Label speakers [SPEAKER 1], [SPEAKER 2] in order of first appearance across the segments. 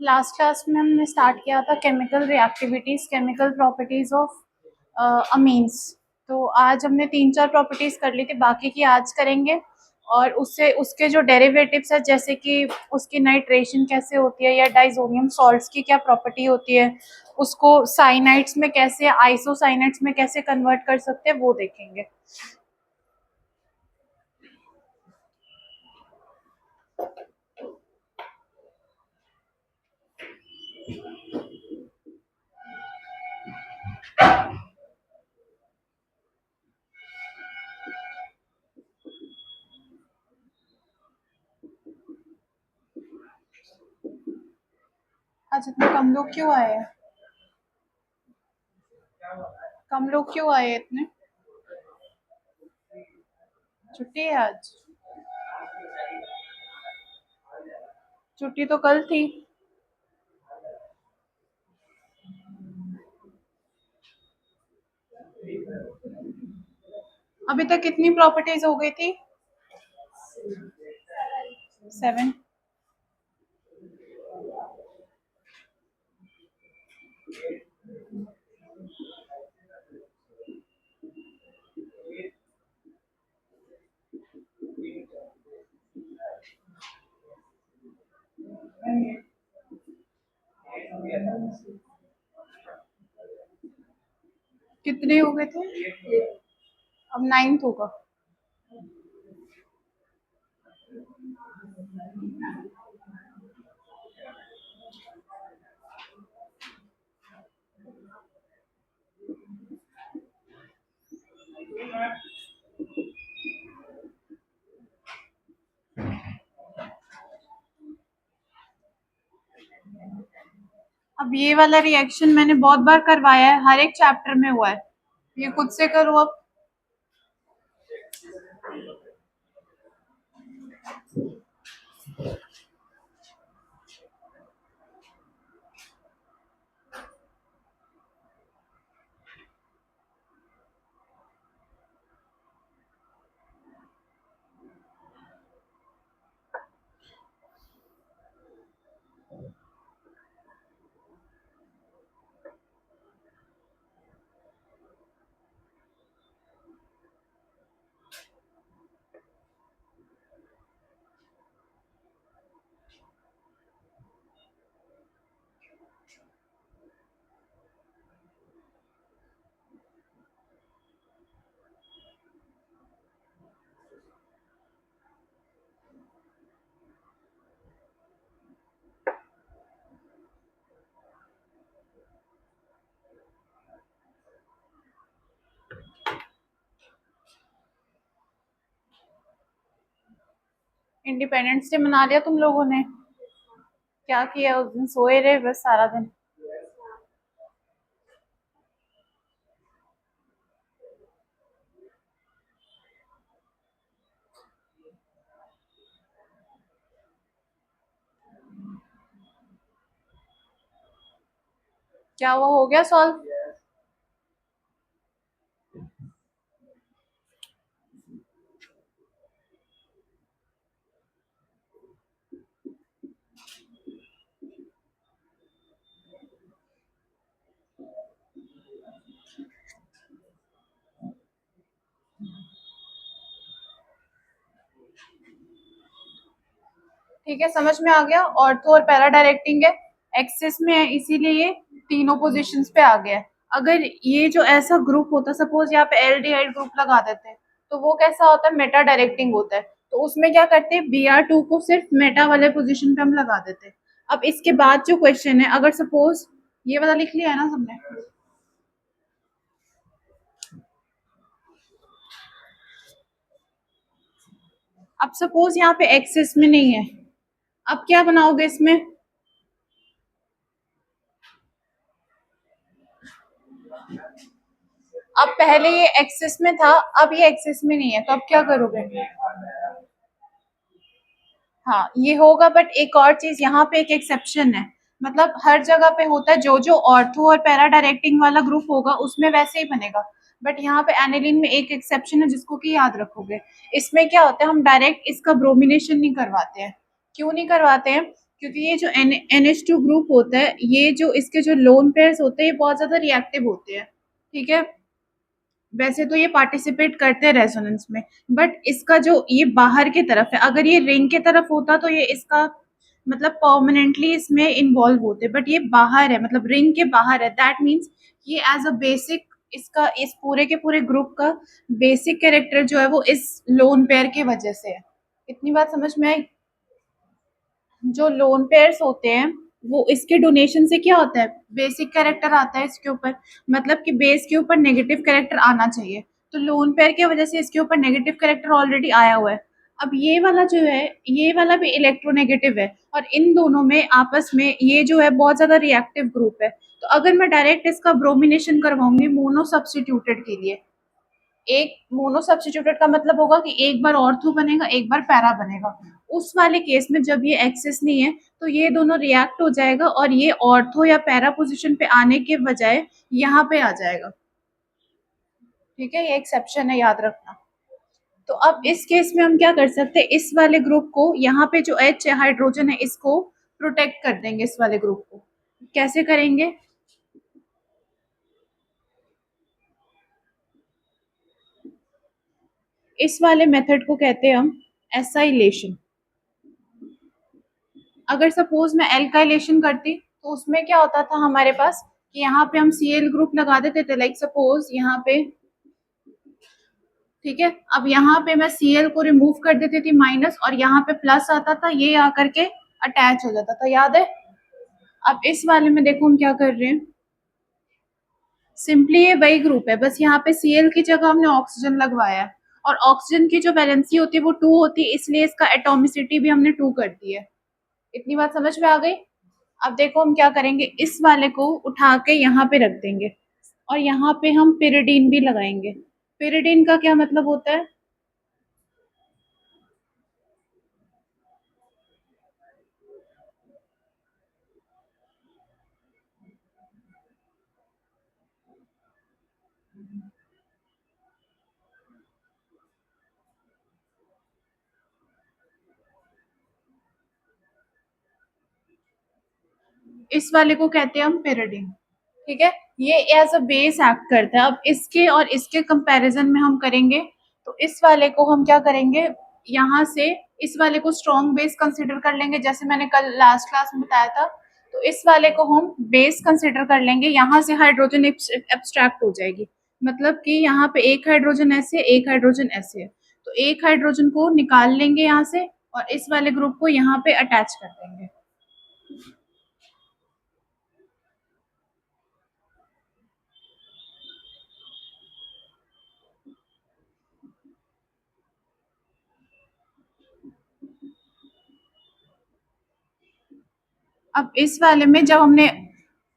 [SPEAKER 1] Last class में हमने start किया था chemical reactivities, chemical properties of amines. तो आज हमने 3-4 प्रॉपर्टीज कर ली थी, बाकी की आज करेंगे। और उससे उसके जो डेरिवेटिव्स है, जैसे कि उसकी नाइट्रेशन कैसे होती है या डाइजोनियम सॉल्ट्स की क्या प्रॉपर्टी होती है, उसको साइनाइड्स में कैसे, आइसोसाइनाइड्स में कैसे कन्वर्ट कर सकते हैं, वो देखेंगे। आज इतने कम लोग क्यों आए हैं? कम लोग क्यों आए हैं इतने? छुट्टी है आज? छुट्टी तो कल थी। अभी तक कितनी प्रॉपर्टीज हो गई थी? 7। कितने हो गए थे? अब 9th होगा। अब ये वाला रिएक्शन मैंने बहुत बार करवाया है, हर एक चैप्टर में हुआ है। ये खुद से करो अब। इंडिपेंडेंस डे मना लिया तुम लोगों ने? क्या किया उस दिन? सोए रहे बस सारा दिन? क्या वो हो गया सॉल्व? ठीक है, समझ में आ गया। ऑर्थो और पैरा डायरेक्टिंग है, एक्सिस में है, इसीलिए ये तीनों पोजीशंस पे आ गया है। अगर ये जो ऐसा ग्रुप होता, सपोज यहाँ पे एल्डिहाइड ग्रुप लगा देते हैं, तो वो कैसा होता है? मेटा डायरेक्टिंग होता है। तो उसमें क्या करते हैं, Br2 को सिर्फ मेटा वाले पोजीशन पे हम लगा देते हैं। अब इसके बाद जो क्वेश्चन है, अगर सपोज ये वाला लिख लिया है ना सबने? अब सपोज यहाँ पे एक्सिस में नहीं है, अब क्या बनाओगे इसमें? अब पहले ये एक्सिस में था, अब ये एक्सिस में नहीं है, तो अब क्या करोगे? हाँ, ये होगा, बट एक और चीज यहाँ पे एक एक्सेप्शन है। मतलब हर जगह पे होता है, जो जो ऑर्थो और पैरा डायरेक्टिंग वाला ग्रुप होगा उसमें वैसे ही बनेगा। बट यहाँ पे एनिलीन में एक एक्सेप्शन है जिसको कि याद रखोगे। इसमें क्या होता है, हम डायरेक्ट इसका ब्रोमिनेशन नहीं करवाते हैं। क्यों नहीं करवाते हैं? क्योंकि ये जो NH2 ग्रुप होता है, ये जो इसके जो लोन पेयर्स होते हैं, ये बहुत ज़्यादा रिएक्टिव होते हैं, ठीक है? वैसे तो ये पार्टिसिपेट करते हैं रेजोनेंस में, बट इसका जो ये बाहर की तरफ है, अगर ये रिंग की तरफ होता तो ये इसका मतलब परमानेंटली इसमें इन्वॉल्व होते, बट ये बाहर है, मतलब रिंग के बाहर है। दैट मीन्स ये एज अ बेसिक इसका इस पूरे के पूरे ग्रुप का बेसिक कैरेक्टर जो है वो इस लोन पेयर की वजह से है। इतनी बात समझ में आई? जो लोन पेयर्स होते हैं वो इसके डोनेशन से क्या होता है, बेसिक कैरेक्टर आता है इसके ऊपर, मतलब कि बेस के ऊपर नेगेटिव कैरेक्टर आना चाहिए। तो लोन पेयर की वजह से इसके ऊपर नेगेटिव कैरेक्टर ऑलरेडी आया हुआ है। अब ये वाला जो है, ये वाला भी इलेक्ट्रोनेगेटिव है, और इन दोनों में आपस में ये जो है बहुत ज्यादा रिएक्टिव ग्रुप है। तो अगर मैं डायरेक्ट इसका ब्रोमिनेशन करवाऊंगी मोनो सब्सटीट्यूटेड के लिए, एक मोनो सब्स्टिट्यूटेड का मतलब होगा कि एक बार ऑर्थो बनेगा, एक बार पैरा बनेगा। उस वाले केस में जब ये एक्सेस नहीं है, तो ये दोनों रिएक्ट हो जाएगा और ये ऑर्थो या पैरा पोजीशन पे आने के बजाय यहाँ पे आ जाएगा। ठीक है, ये एक्सेप्शन है, याद रखना। तो अब इस केस में हम क्या कर सकते हैं, इस वाले ग्रुप को, यहाँ पे जो H है हाइड्रोजन है, इसको प्रोटेक्ट कर देंगे इस वाले ग्रुप को। कैसे करेंगे? इस वाले मेथड को कहते हैं हम एसाइलेशन। अगर सपोज मैं एल्काइलेशन करती तो उसमें क्या होता था हमारे पास कि यहाँ पे हम Cl ग्रुप लगा देते थे, लाइक सपोज यहाँ पे, ठीक है। अब यहाँ पे मैं Cl को रिमूव कर देती थी माइनस, और यहाँ पे प्लस आता था, ये आकर के अटैच हो जाता था, याद है? अब इस वाले में देखो हम क्या कर रहे हैं, सिंपली ये वही ग्रुप है, बस यहाँ पे Cl की जगह हमने ऑक्सीजन लगवाया है, और ऑक्सीजन की जो वैलेंसी होती है वो 2 होती है, इसलिए इसका एटोमिसिटी भी हमने 2 कर दी है। इतनी बात समझ में आ गई? अब देखो हम क्या करेंगे, इस वाले को उठा के यहाँ पे रख देंगे, और यहाँ पे हम पिरिडीन भी लगाएंगे। पिरिडीन का क्या मतलब होता है? इस वाले को कहते हैं हम पिरिडीन, ठीक है। ये एज अ बेस एक्ट करता है। अब इसके और इसके कंपैरिजन में हम करेंगे, तो इस वाले को हम क्या करेंगे, यहाँ से इस वाले को स्ट्रॉन्ग बेस कंसिडर कर लेंगे, जैसे मैंने कल लास्ट क्लास में बताया था। तो इस वाले को हम बेस कंसिडर कर लेंगे, यहाँ से हाइड्रोजन एब्स्ट्रैक्ट हो जाएगी, मतलब कि यहाँ पे एक हाइड्रोजन ऐसे, एक हाइड्रोजन ऐसे है, तो एक हाइड्रोजन को निकाल लेंगे यहाँ से, और इस वाले ग्रुप को यहाँ पे अटैच कर देंगे। अब इस वाले में जब हमने,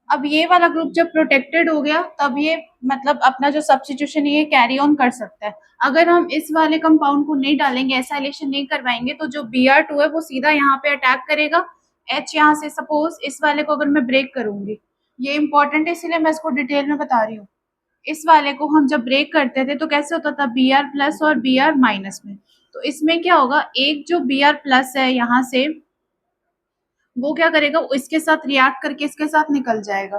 [SPEAKER 1] अब ये वाला ग्रुप जब प्रोटेक्टेड हो गया, तब ये मतलब अपना जो सब्स्टिट्यूशन ये कैरी ऑन कर सकता है। अगर हम इस वाले कंपाउंड को नहीं डालेंगे, एसाइलेशन नहीं करवाएंगे, तो जो Br2 है वो सीधा यहाँ पे अटैक करेगा। H यहाँ से सपोज इस वाले को अगर मैं ब्रेक करूंगी, ये इंपॉर्टेंट है इसीलिए मैं इसको डिटेल में बता रही हूँ। इस वाले को हम जब ब्रेक करते थे तो कैसे होता था, Br प्लस और Br माइनस में। तो इसमें क्या होगा, एक जो Br प्लस है यहाँ से, वो क्या करेगा, वो इसके साथ रिएक्ट करके इसके साथ निकल जाएगा।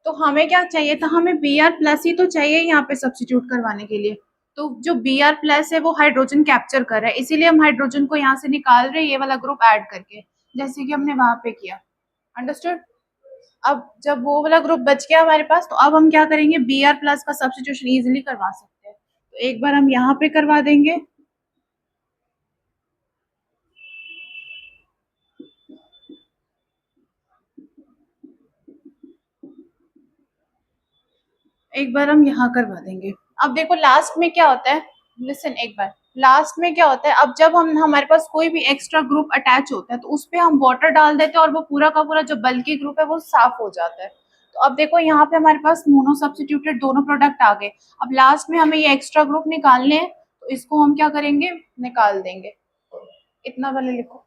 [SPEAKER 1] तो हमें क्या चाहिए था, हमें Br प्लस ही तो चाहिए यहाँ पे सब्स्टिट्यूट करवाने के लिए। तो जो Br प्लस है वो हाइड्रोजन कैप्चर कर रहा है, इसीलिए हम हाइड्रोजन को यहाँ से निकाल रहे हैं, ये वाला ग्रुप ऐड करके, जैसे कि हमने वहां पे किया। अंडरस्टूड? अब जब वो वाला ग्रुप बच गया हमारे पास, तो अब हम क्या करेंगे, Br प्लस का सब्स्टिट्यूशन इजिली करवा सकते हैं। तो एक बार हम यहाँ पे करवा देंगे, एक बार हम यहाँ करवा देंगे। अब देखो लास्ट में क्या होता है, लिसन एक बार, लास्ट में क्या होता है, अब जब हम हमारे पास कोई भी एक्स्ट्रा ग्रुप अटैच होता है तो उस पे हम वाटर डाल देते हैं, और वो पूरा का पूरा जो बल्कि ग्रुप है वो साफ हो जाता है। तो अब देखो यहाँ पे हमारे पास मोनो सब्स्टिट्यूटेड दोनों प्रोडक्ट आ गए। अब लास्ट में हमें ये एक्स्ट्रा ग्रुप निकालने हैं, तो इसको हम क्या करेंगे, निकाल देंगे। इतना वाले लिखो।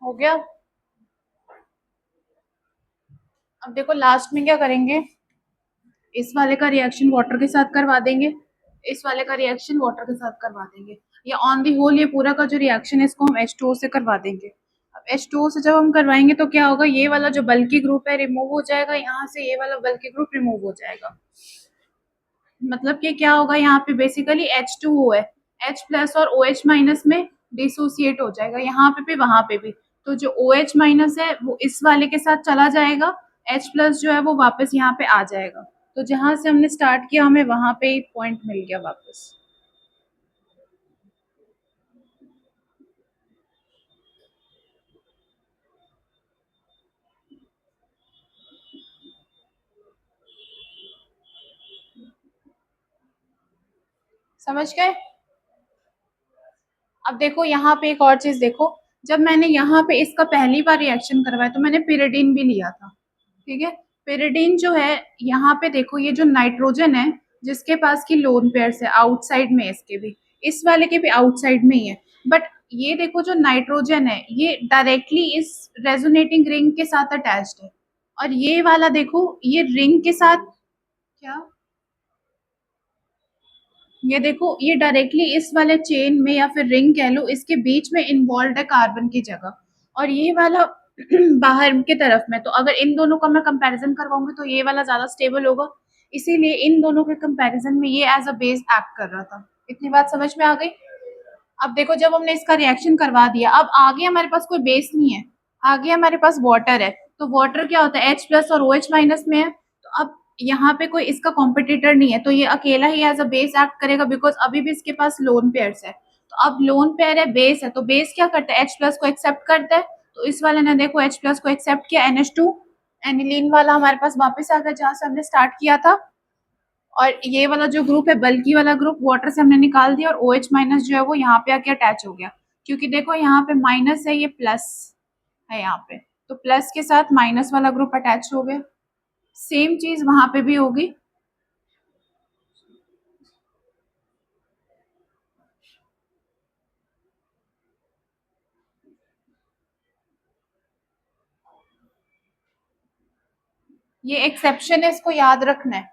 [SPEAKER 1] हो गया। अब देखो लास्ट में क्या करेंगे, इस वाले का रिएक्शन वाटर के साथ करवा देंगे, इस वाले का रिएक्शन वाटर के साथ करवा देंगे। या ऑन दी होल ये पूरा का जो रिएक्शन है इसको हम H2O से करवा देंगे। अब H2O से जब हम करवाएंगे तो क्या होगा, ये वाला जो बल्की ग्रुप है रिमूव हो जाएगा, यहाँ से ये वाला बल्की ग्रुप रिमूव हो जाएगा। मतलब कि क्या होगा, यहाँ पे बेसिकली H2O है, H प्लस और OH माइनस में डिसोसिएट हो जाएगा, यहाँ पे भी वहां पे भी। तो जो OH माइनस है वो इस वाले के साथ चला जाएगा, H प्लस जो है वो वापस यहाँ पे आ जाएगा। तो जहां से हमने स्टार्ट किया हमें वहां पे ही पॉइंट मिल गया वापस। समझ गए। अब देखो यहाँ पे एक और चीज देखो, जब मैंने यहाँ पे इसका पहली बार रिएक्शन करवाया तो मैंने पिरिडीन भी लिया था, ठीक है। पिरिडीन जो है यहाँ पे देखो, ये जो नाइट्रोजन है जिसके पास की लोन पेयर्स है आउटसाइड में, इसके भी इस वाले के भी आउटसाइड में ही है, बट ये देखो जो नाइट्रोजन है ये डायरेक्टली इस रेजोनेटिंग रिंग के साथ अटैच्ड है, और ये वाला देखो ये रिंग के साथ क्या, ये देखो ये डायरेक्टली इस वाले चेन में या फिर रिंग कह लो इसके बीच में इन्वॉल्व है कार्बन की जगह, और ये वाला बाहर की तरफ में। तो अगर इन दोनों का मैं कंपैरिजन करवाऊंगी तो ये वाला ज्यादा स्टेबल होगा, इसीलिए इन दोनों के कंपैरिजन में ये एज अ बेस एक्ट कर रहा था। इतनी बात समझ में आ गई। अब देखो जब हमने इसका रिएक्शन करवा दिया, अब आगे हमारे पास कोई बेस नहीं है, आगे हमारे पास वाटर है। तो वाटर क्या होता है, एच प्लस और ओ एच माइनस में है। तो अब यहाँ पे कोई इसका कॉम्पिटिटर नहीं है, तो ये अकेला ही एज अ बेस एक्ट करेगा, बिकॉज अभी भी इसके पास लोन पेयर्स है। तो अब लोन पेयर है, बेस है, तो बेस क्या करता है, एच प्लस को एक्सेप्ट करता है। तो इस वाले ने देखो एच प्लस को एक्सेप्ट किया, NH2 एनिलीन वाला हमारे पास वापस आ गया जहां से हमने स्टार्ट किया था। और ये वाला जो ग्रुप है बल्कि वाला ग्रुप वाटर से हमने निकाल दिया, और ओ एच माइनस जो है वो यहाँ पे आके अटैच हो गया, क्योंकि देखो यहाँ पे माइनस है, ये प्लस है यहाँ पे, तो प्लस के साथ माइनस वाला ग्रुप अटैच हो गया। सेम चीज वहां पे भी होगी। ये एक्सेप्शन है, इसको याद रखना है।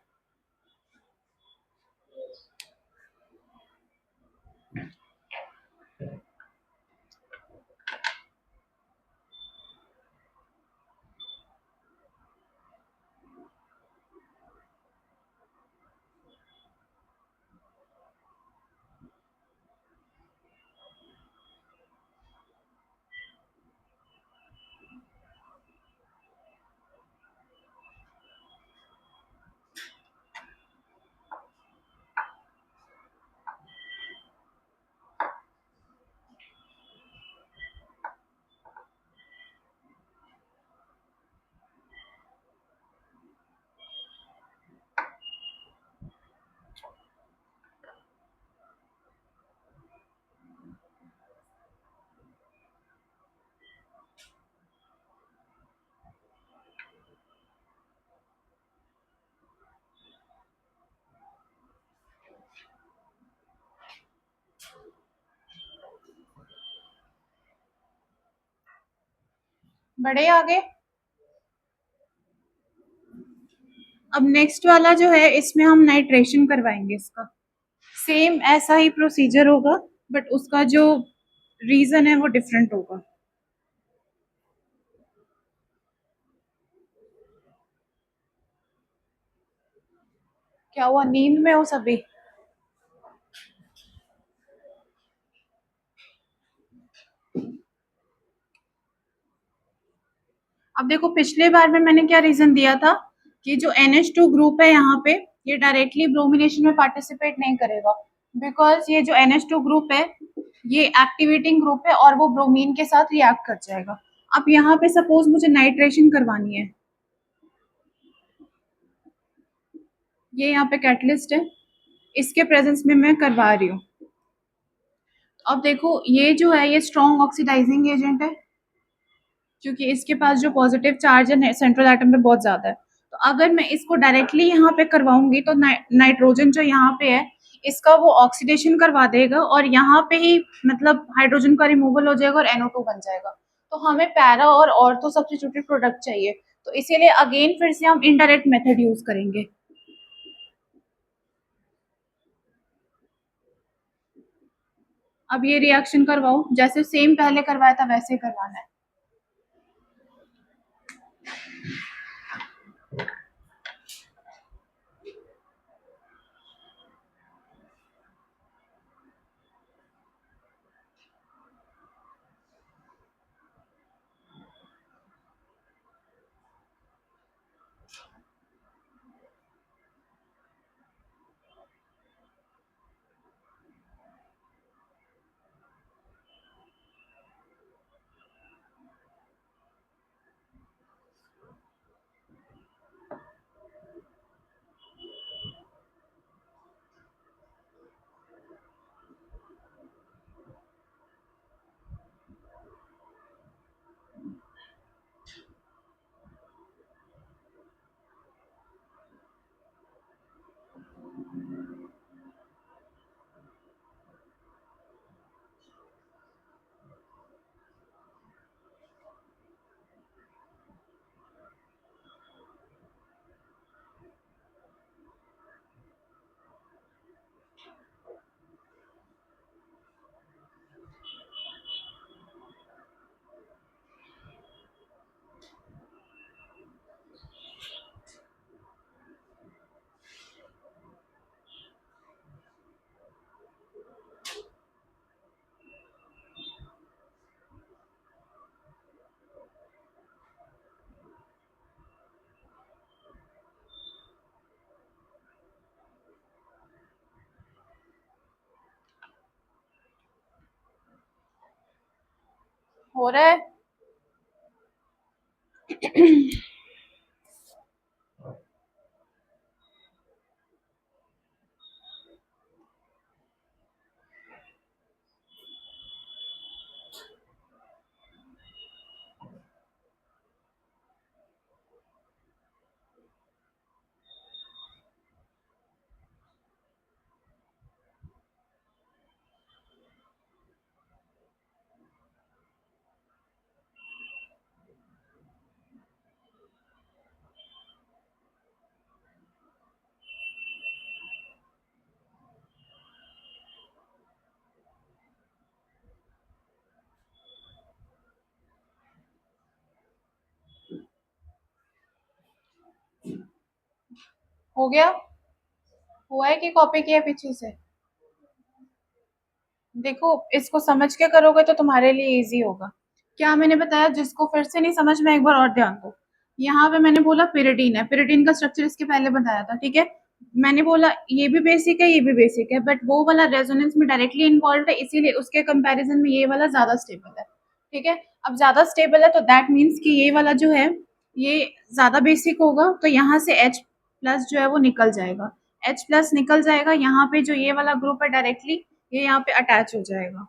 [SPEAKER 1] बड़े आगे। अब नेक्स्ट वाला जो है इसमें हम नाइट्रेशन करवाएंगे इसका, सेम ऐसा ही प्रोसीजर होगा, बट उसका जो रीजन है वो डिफरेंट होगा। क्या हुआ, नींद में हो सभी? अब देखो पिछले बार में मैंने क्या रीजन दिया था कि जो NH2 ग्रुप है यहाँ पे ये डायरेक्टली ब्रोमिनेशन में पार्टिसिपेट नहीं करेगा, बिकॉज ये जो NH2 ग्रुप है ये एक्टिवेटिंग ग्रुप है और वो ब्रोमीन के साथ रिएक्ट कर जाएगा। अब यहाँ पे सपोज मुझे नाइट्रेशन करवानी है, ये यहाँ पे कैटलिस्ट है, इसके प्रेजेंस में मैं करवा रही हूँ। अब देखो ये जो है ये स्ट्रॉन्ग ऑक्सीडाइजिंग एजेंट है, क्योंकि इसके पास जो पॉजिटिव चार्ज है सेंट्रल एटम पे बहुत ज्यादा है। तो अगर मैं इसको डायरेक्टली यहाँ पे करवाऊंगी तो नाइट्रोजन जो यहाँ पे है इसका वो ऑक्सीडेशन करवा देगा, और यहाँ पे ही मतलब हाइड्रोजन का रिमूवल हो जाएगा और NO2 बन जाएगा। तो हमें पैरा और ऑर्थो सब्स्टिट्यूटेड प्रोडक्ट चाहिए, तो इसीलिए अगेन फिर से हम इनडायरेक्ट मेथड यूज करेंगे। अब ये रिएक्शन करवाओ, जैसे सेम पहले करवाया था वैसे करवाना है। हो रहा है। हो गया? हुआ है कि कॉपी किया पीछे से? देखो, इसको समझ के करोगे तो तुम्हारे लिए इजी होगा। क्या मैंने बताया? जिसको फिर से नहीं समझ में, एक बार और ध्यान दो। यहाँ पे मैंने बोला पिरिडीन है, पिरिडीन का स्ट्रक्चर इसके पहले बताया था, ठीक है। मैंने बोला ये भी बेसिक है, ये भी बेसिक है, बट वो वाला रेजोनेंस में डायरेक्टली इन्वॉल्व है, इसीलिए उसके कंपैरिजन में ये वाला ज्यादा स्टेबल है, ठीक है। अब ज्यादा स्टेबल है तो दैट मीन्स कि ये वाला जो है ये ज्यादा बेसिक होगा, तो यहाँ से H प्लस जो है वो निकल जाएगा। H प्लस निकल जाएगा, यहाँ पे जो ये वाला ग्रुप है डायरेक्टली ये यहाँ पे अटैच हो जाएगा।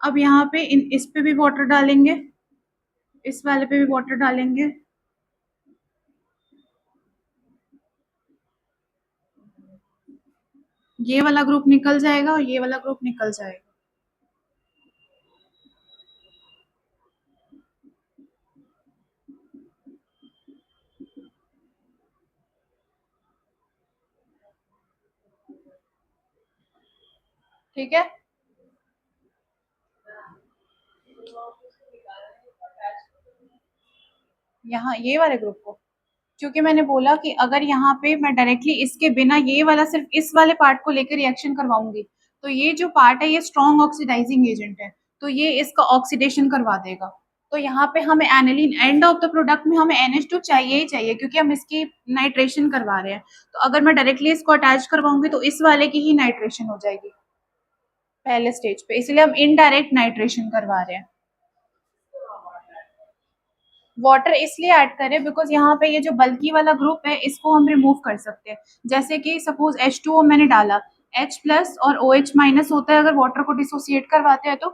[SPEAKER 1] अब यहाँ पे इस पे भी वाटर डालेंगे, इस वाले पे भी वाटर डालेंगे। ये वाला ग्रुप निकल जाएगा और ये वाला ग्रुप निकल जाएगा। ठीक है। यहाँ ये वाले ग्रुप को, क्योंकि मैंने बोला कि अगर यहाँ पे मैं डायरेक्टली इसके बिना ये वाला सिर्फ इस वाले पार्ट को लेकर रिएक्शन करवाऊंगी, तो ये जो पार्ट है ये स्ट्रॉन्ग ऑक्सीडाइजिंग एजेंट है, तो ये इसका ऑक्सीडेशन करवा देगा। तो यहाँ पे हमें aniline end of the product में हमें NH2 चाहिए ही चाहिए, क्योंकि हम इसकी नाइट्रेशन करवा रहे हैं। तो अगर मैं डायरेक्टली इसको अटैच करवाऊंगी तो इस वाले की ही नाइट्रेशन हो जाएगी पहले स्टेज पे, इसलिए हम इनडायरेक्ट नाइट्रेशन करवा रहे हैं। वाटर इसलिए ऐड करें बिकॉज यहाँ पे ये जो बल्कि वाला ग्रुप है इसको हम रिमूव कर सकते हैं। जैसे कि सपोज H2O मैंने डाला, H प्लस और OH माइनस होता है अगर वाटर को डिसोसिएट करवाते हैं तो।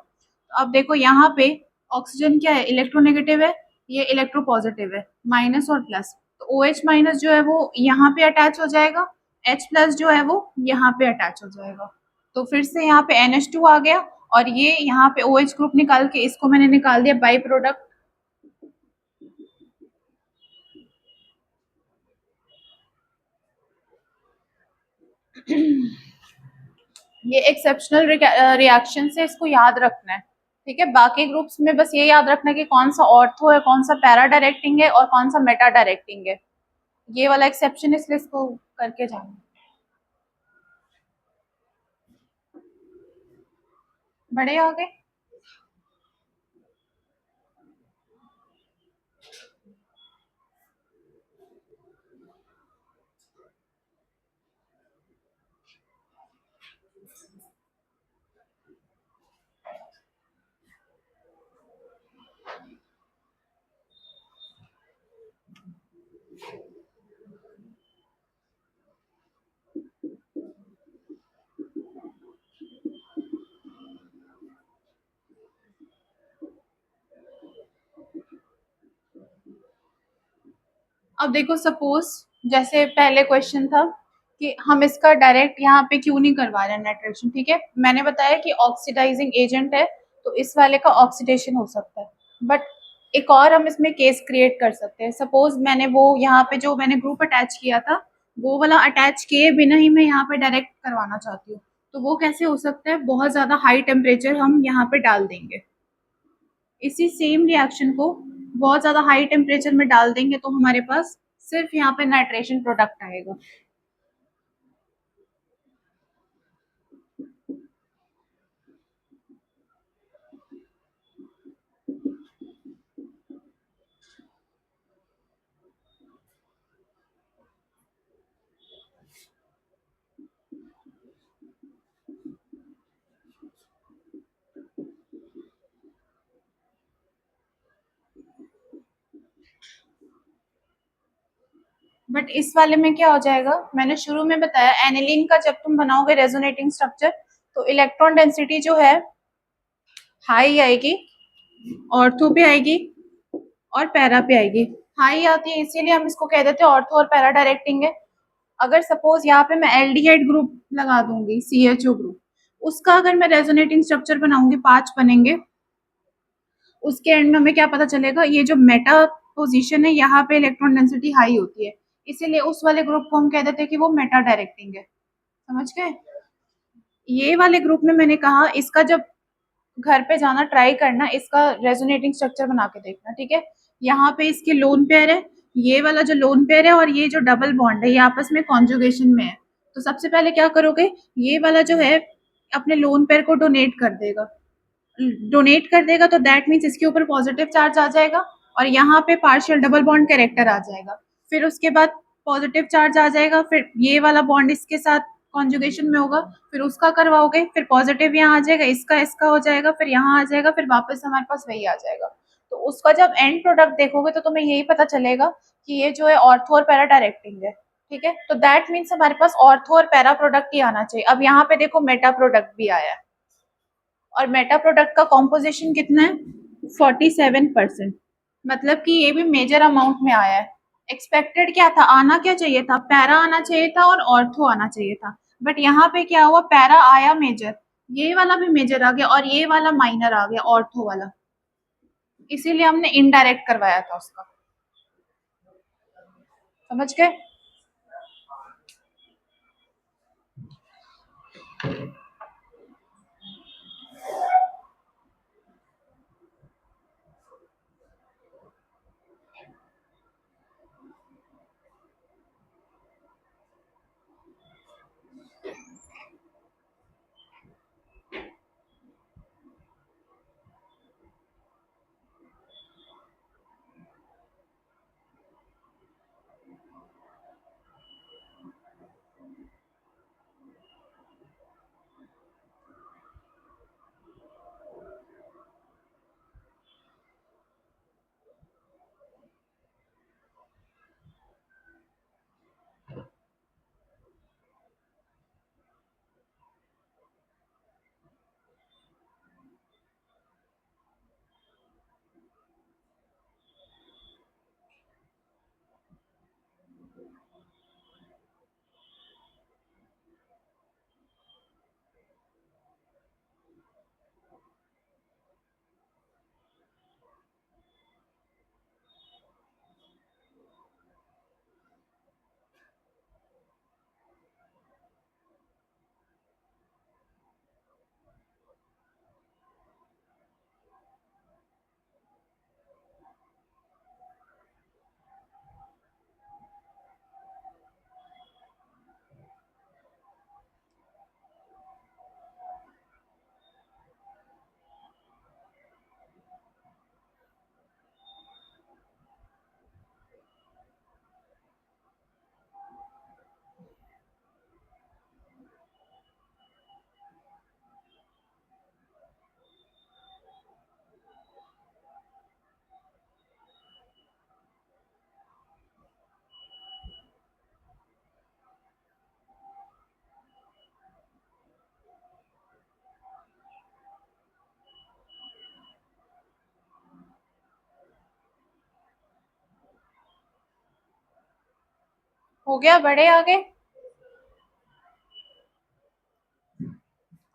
[SPEAKER 1] अब देखो यहाँ पे ऑक्सीजन क्या है, इलेक्ट्रोनेगेटिव है, ये इलेक्ट्रोपॉजिटिव है, माइनस और प्लस। तो OH माइनस जो है वो यहाँ पे अटैच हो जाएगा, H प्लस जो है वो यहाँ पे अटैच हो जाएगा। तो फिर से यहाँ पे NH2 आ गया और ये यहाँ पे OH ग्रुप निकाल के इसको मैंने निकाल दिया बाई प्रोडक्ट। ये एक्सेप्शनल रिएक्शन से इसको याद रखना है, ठीक है। बाकी ग्रुप्स में बस ये याद रखना है कि कौन सा ऑर्थो है, कौन सा पैरा डायरेक्टिंग है और कौन सा मेटा डायरेक्टिंग है। ये वाला एक्सेप्शन इसलिए इसको करके जाना। बड़े आ गए। अब देखो सपोज जैसे पहले क्वेश्चन था कि हम इसका डायरेक्ट यहाँ पे क्यों नहीं करवा रहे हैं नाइट्रेशन, ठीक है। मैंने बताया कि ऑक्सीडाइजिंग एजेंट है तो इस वाले का ऑक्सीडेशन हो सकता है। बट एक और हम इसमें केस क्रिएट कर सकते हैं। सपोज मैंने वो यहाँ पे जो मैंने ग्रुप अटैच किया था वो वाला अटैच किए बिना ही मैं यहाँ पे डायरेक्ट करवाना चाहती हूँ। तो वो कैसे हो सकता है, बहुत ज्यादा हाई टेम्परेचर हम यहाँ पे डाल देंगे, इसी सेम रिएक्शन को बहुत ज़्यादा हाई टेम्परेचर में डाल देंगे तो हमारे पास सिर्फ यहाँ पे नाइट्रेशन प्रोडक्ट आएगा। बट इस वाले में क्या हो जाएगा, मैंने शुरू में बताया एनिलीन का जब तुम बनाओगे रेजोनेटिंग स्ट्रक्चर तो इलेक्ट्रॉन डेंसिटी जो है हाई आएगी, ऑर्थो पे आएगी और पैरा पे आएगी। हाई आती है इसीलिए हम इसको कह देते हैं ऑर्थो और पैरा डायरेक्टिंग है। अगर सपोज यहाँ पे मैं एल्डिहाइड ग्रुप लगा दूंगी, CHO ग्रुप, उसका अगर मैं रेजोनेटिंग स्ट्रक्चर बनाऊंगी 5 बनेंगे, उसके एंड में हमें क्या पता चलेगा, ये जो मेटा पोजीशन है यहाँ पे इलेक्ट्रॉन डेंसिटी हाई होती है, इसीलिए उस वाले ग्रुप को हम कह देते हैं कि वो मेटा डायरेक्टिंग है। समझ गए। ये वाले ग्रुप में मैंने कहा इसका जब घर पे जाना ट्राई करना, इसका रेजोनेटिंग स्ट्रक्चर बना के देखना, ठीक है। यहाँ पे इसके लोन पेयर है, ये वाला जो लोन पेयर है और ये जो डबल बॉन्ड है ये आपस में कॉन्जुगेशन में है। तो सबसे पहले क्या करोगे, ये वाला जो है अपने लोन पेयर को डोनेट कर देगा तो दैट मीन्स इसके ऊपर पॉजिटिव चार्ज आ जाएगा और यहाँ पे पार्शियल डबल बॉन्ड कैरेक्टर आ जाएगा। फिर उसके बाद पॉजिटिव चार्ज आ जाएगा, फिर ये वाला बॉन्ड इसके साथ कॉन्जुगेशन में होगा, फिर उसका करवाओगे, फिर पॉजिटिव यहाँ आ जाएगा, इसका इसका हो जाएगा, फिर यहाँ आ जाएगा, फिर वापस हमारे पास वही आ जाएगा। तो उसका जब एंड प्रोडक्ट देखोगे तो तुम्हें यही पता चलेगा कि ये जो है ऑर्थो और पैरा डायरेक्टिंग है, ठीक है। तो दैट मीन्स हमारे पास ऑर्थो और पैरा प्रोडक्ट ही आना चाहिए। अब यहाँ पे देखो मेटा प्रोडक्ट भी आया है और मेटा प्रोडक्ट का कॉम्पोजिशन कितना है, 47%। मतलब कि ये भी मेजर अमाउंट में आया है। एक्सपेक्टेड क्या था, आना क्या चाहिए था, पैरा आना चाहिए था और ऑर्थो आना चाहिए था। बट यहाँ पे क्या हुआ, पैरा आया मेजर, ये वाला भी मेजर आ गया और ये वाला माइनर आ गया ऑर्थो वाला, इसीलिए हमने इनडायरेक्ट करवाया था उसका। समझ गए। हो गया, बढ़े आगे।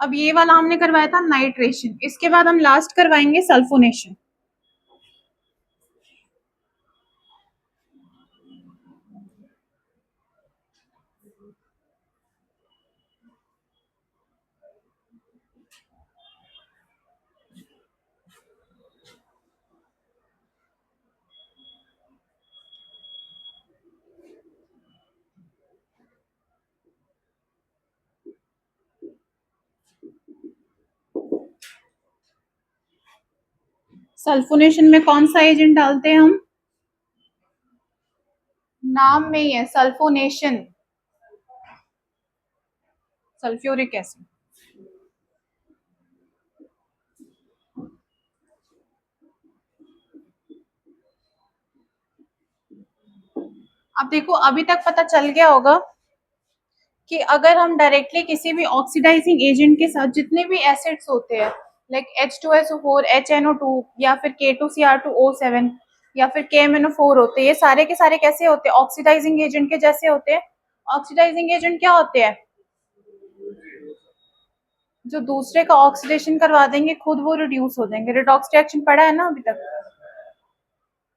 [SPEAKER 1] अब ये वाला हमने करवाया था नाइट्रेशन, इसके बाद हम लास्ट करवाएंगे सल्फोनेशन। सल्फोनेशन में कौन सा एजेंट डालते हैं हम? नाम में ही है सल्फोनेशन, सल्फ्यूरिक एसिड। अब देखो, अभी तक पता चल गया होगा कि अगर हम डायरेक्टली किसी भी ऑक्सीडाइजिंग एजेंट के साथ जितने भी एसिड्स होते हैं, लाइक H2SO4, HNO2 या फिर K2Cr2O7 या फिर KMNO4 होते हैं, ये सारे के सारे कैसे होते हैं? ऑक्सीडाइजिंग एजेंट के जैसे होते हैं। ऑक्सीडाइजिंग एजेंट क्या होते हैं? जो दूसरे का ऑक्सीडेशन करवा देंगे, खुद वो रिड्यूस हो जाएंगे। रिडॉक्स रिएक्शन पढ़ा है ना अभी तक।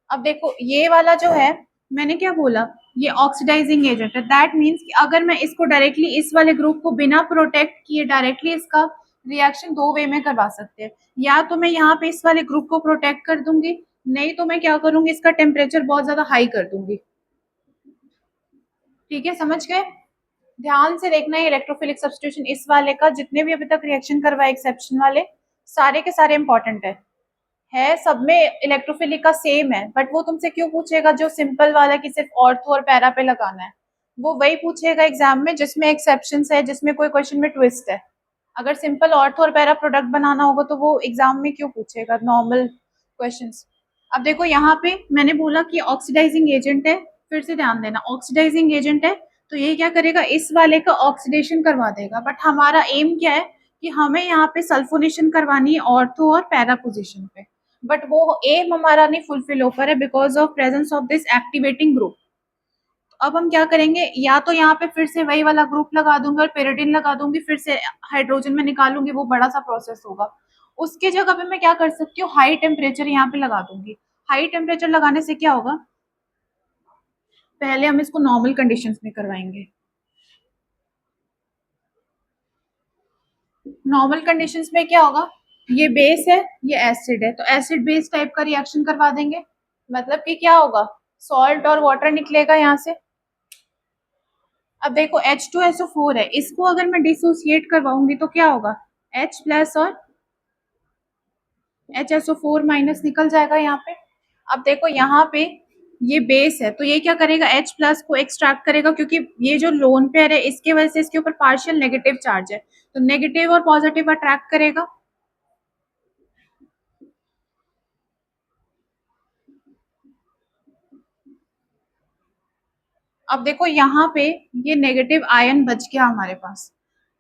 [SPEAKER 1] अब देखो, ये वाला जो है, मैंने क्या बोला, ये ऑक्सीडाइजिंग एजेंट है। दैट मीन्स कि अगर मैं इसको डायरेक्टली इस वाले ग्रुप को बिना प्रोटेक्ट किए डायरेक्टली इसका रिएक्शन दो वे में करवा सकते हैं। या तो मैं यहाँ पे इस वाले ग्रुप को प्रोटेक्ट कर दूंगी, नहीं तो मैं क्या करूंगी, इसका टेम्परेचर बहुत ज्यादा हाई कर दूंगी। ठीक है, समझ गए? ध्यान से देखना है इलेक्ट्रोफिलिक सब्स्टिट्यूशन इस वाले का, जितने भी अभी तक रिएक्शन करवाए एक्सेप्शन वाले, सारे के सारे इंपॉर्टेंट है सब में इलेक्ट्रोफिलिक का सेम है। बट वो तुमसे क्यों पूछेगा जो सिंपल वाला कि सिर्फ ऑर्थो और पैरा पे लगाना है, वो वही पूछेगा एग्जाम में जिसमें एक्सेप्शन है, जिसमें कोई क्वेश्चन में ट्विस्ट है। अगर सिंपल ऑर्थो और पैरा प्रोडक्ट बनाना होगा तो वो एग्जाम में क्यों पूछेगा नॉर्मल क्वेश्चंस। अब देखो, यहाँ पे मैंने बोला कि ऑक्सीडाइजिंग एजेंट है, फिर से ध्यान देना, ऑक्सीडाइजिंग एजेंट है तो ये क्या करेगा, इस वाले का ऑक्सीडेशन करवा देगा। बट हमारा एम क्या है कि हमें यहाँ पे सल्फोनेशन करवानी है ऑर्थो और पैरा पोजिशन पे। बट वो एम हमारा नहीं फुलफिल हो पा रहा है because of presence of this activating group. अब हम क्या करेंगे, या तो यहाँ पे फिर से वही वाला ग्रुप लगा दूंगी और पेरिडिन लगा दूंगी, फिर से हाइड्रोजन में निकालूंगी, वो बड़ा सा प्रोसेस होगा। उसके जगह पे मैं क्या कर सकती हूँ, हाई टेम्परेचर यहाँ पे लगा दूंगी। हाई टेम्परेचर लगाने से क्या होगा, पहले हम इसको नॉर्मल कंडीशंस में करवाएंगे। नॉर्मल कंडीशंस में क्या होगा, ये बेस है, ये एसिड है, तो एसिड बेस टाइप का रिएक्शन करवा देंगे। मतलब कि क्या होगा, सॉल्ट और वाटर निकलेगा यहाँ से। अब देखो, H2SO4 है, इसको अगर मैं डिसोसिएट करवाऊंगी तो क्या होगा, H प्लस और HSO4 माइनस निकल जाएगा यहाँ पे। अब देखो, यहाँ पे ये बेस है तो ये क्या करेगा, H प्लस को एक्सट्रैक्ट करेगा, क्योंकि ये जो लोन पेयर है इसके वजह से इसके ऊपर पार्शियल नेगेटिव चार्ज है, तो नेगेटिव और पॉजिटिव अट्रैक्ट करेगा। अब देखो, यहाँ पे ये नेगेटिव आयन बच गया हमारे पास।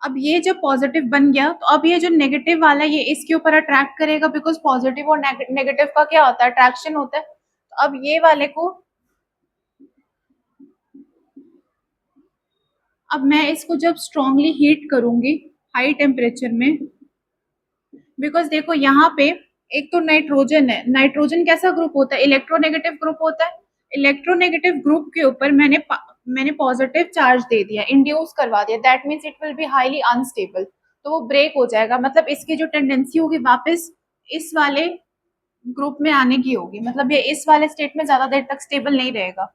[SPEAKER 1] अब ये जब पॉजिटिव बन गया तो अब ये जो नेगेटिव वाला है ये इसके ऊपर अट्रैक्ट करेगा, बिकॉज पॉजिटिव और नेगेटिव का क्या होता है, अट्रैक्शन होता है। तो अब ये वाले को, अब मैं इसको जब स्ट्रांगली हीट करूंगी हाई टेम्परेचर में, बिकॉज देखो यहाँ पे एक तो नाइट्रोजन है, नाइट्रोजन कैसा ग्रुप होता है, इलेक्ट्रोनेगेटिव ग्रुप होता है। इलेक्ट्रोनेगेटिव ग्रुप के ऊपर मैंने पॉजिटिव चार्ज दे दिया, इंड्यूस करवा दिया, that means it will be highly unstable, तो वो ब्रेक हो जाएगा। मतलब इसकी जो टेंडेंसी होगी वापस इस वाले ग्रुप में आने की होगी, मतलब ये इस वाले स्टेट में ज्यादा देर तक स्टेबल नहीं रहेगा।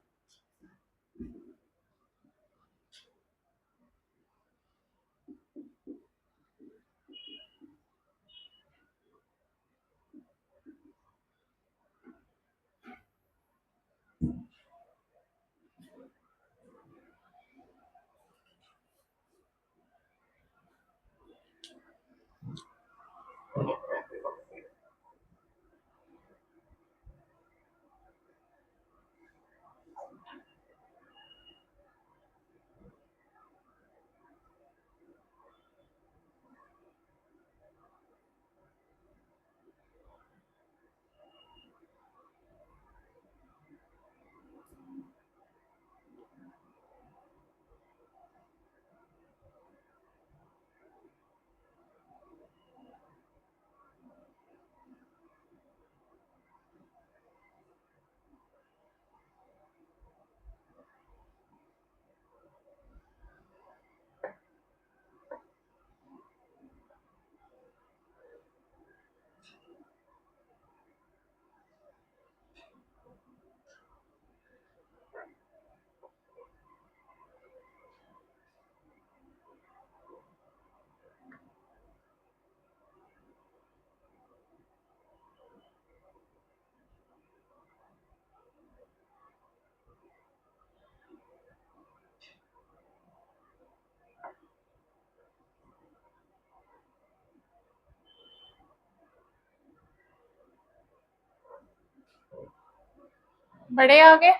[SPEAKER 1] बड़े आगे।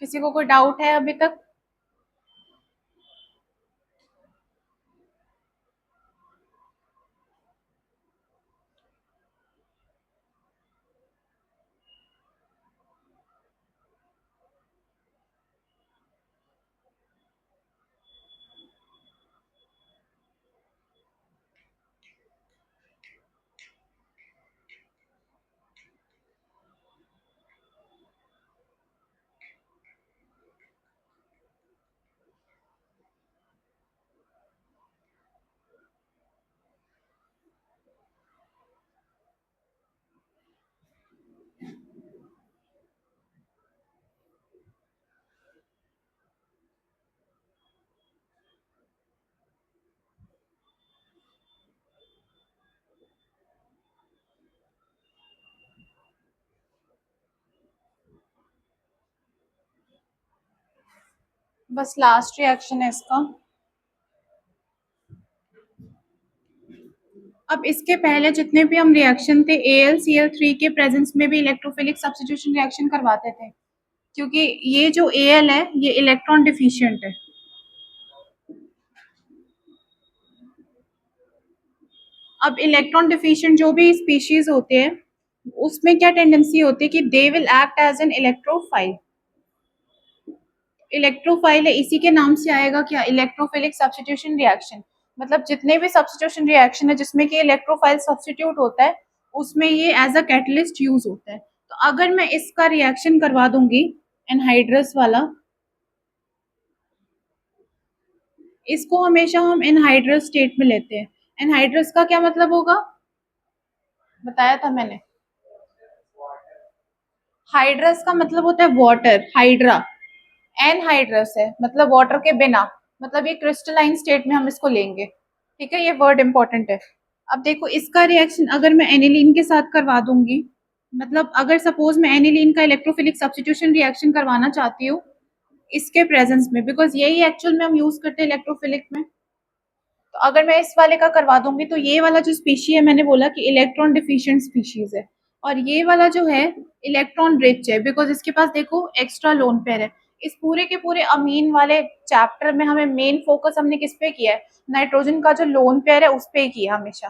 [SPEAKER 1] किसी को कोई डाउट है अभी तक? बस लास्ट रिएक्शन है इसका। अब इसके पहले जितने भी हम रिएक्शन थे AlCl3 के प्रेजेंस में भी इलेक्ट्रोफिलिक सब्स्टिट्यूशन रिएक्शन करवाते थे, क्योंकि ये जो Al है ये इलेक्ट्रॉन डिफिशिएंट है। अब इलेक्ट्रॉन डिफिशिएंट जो भी स्पीशीज होते हैं उसमें क्या टेंडेंसी होती है कि they will act as an electrophile. Electrophile है, इसी के नाम से आएगा क्या, इलेक्ट्रोफिलिक सब्स्टिट्यूशन रिएक्शन। मतलब जितने भी सब्स्टिट्यूशन रिएक्शन है जिसमें कि इलेक्ट्रोफाइल सब्स्टिट्यूट होता है उसमें ये एज अ कैटलिस्ट यूज होता है। तो अगर मैं इसका रिएक्शन करवा दूंगी एनहाइड्रस वाला, इसको हमेशा हम एनहाइड्रस स्टेट में लेते हैं। एनहाइड्रस का क्या मतलब होगा, बताया था मैंने। हाइड्रस का मतलब होता है वाटर, हाइड्रा। एनहाइड्रस है मतलब वाटर के बिना, मतलब ये क्रिस्टलाइन स्टेट में हम इसको लेंगे। ठीक है, ये वर्ड इंपॉर्टेंट है। अब देखो इसका रिएक्शन अगर मैं एनिलीन के साथ करवा दूंगी, मतलब अगर सपोज मैं एनिलीन का इलेक्ट्रोफिलिक सब्स्टिट्यूशन रिएक्शन करवाना चाहती हूँ इसके प्रेजेंस में, बिकॉज यही एक्चुअल में हम यूज करते हैं इलेक्ट्रोफिलिक में। तो अगर मैं इस वाले का करवा दूंगी तो ये वाला जो स्पीशी है मैंने बोला कि इलेक्ट्रॉन डिफिशिएंट स्पीशीज है, और ये वाला जो है इलेक्ट्रॉन रिच है, बिकॉज इसके पास देखो एक्स्ट्रा लोन पेयर है। इस पूरे के पूरे अमीन वाले चैप्टर में हमें मेन फोकस हमने किस पे किया है, नाइट्रोजन का जो लोन पेयर है उस पे किया हमेशा,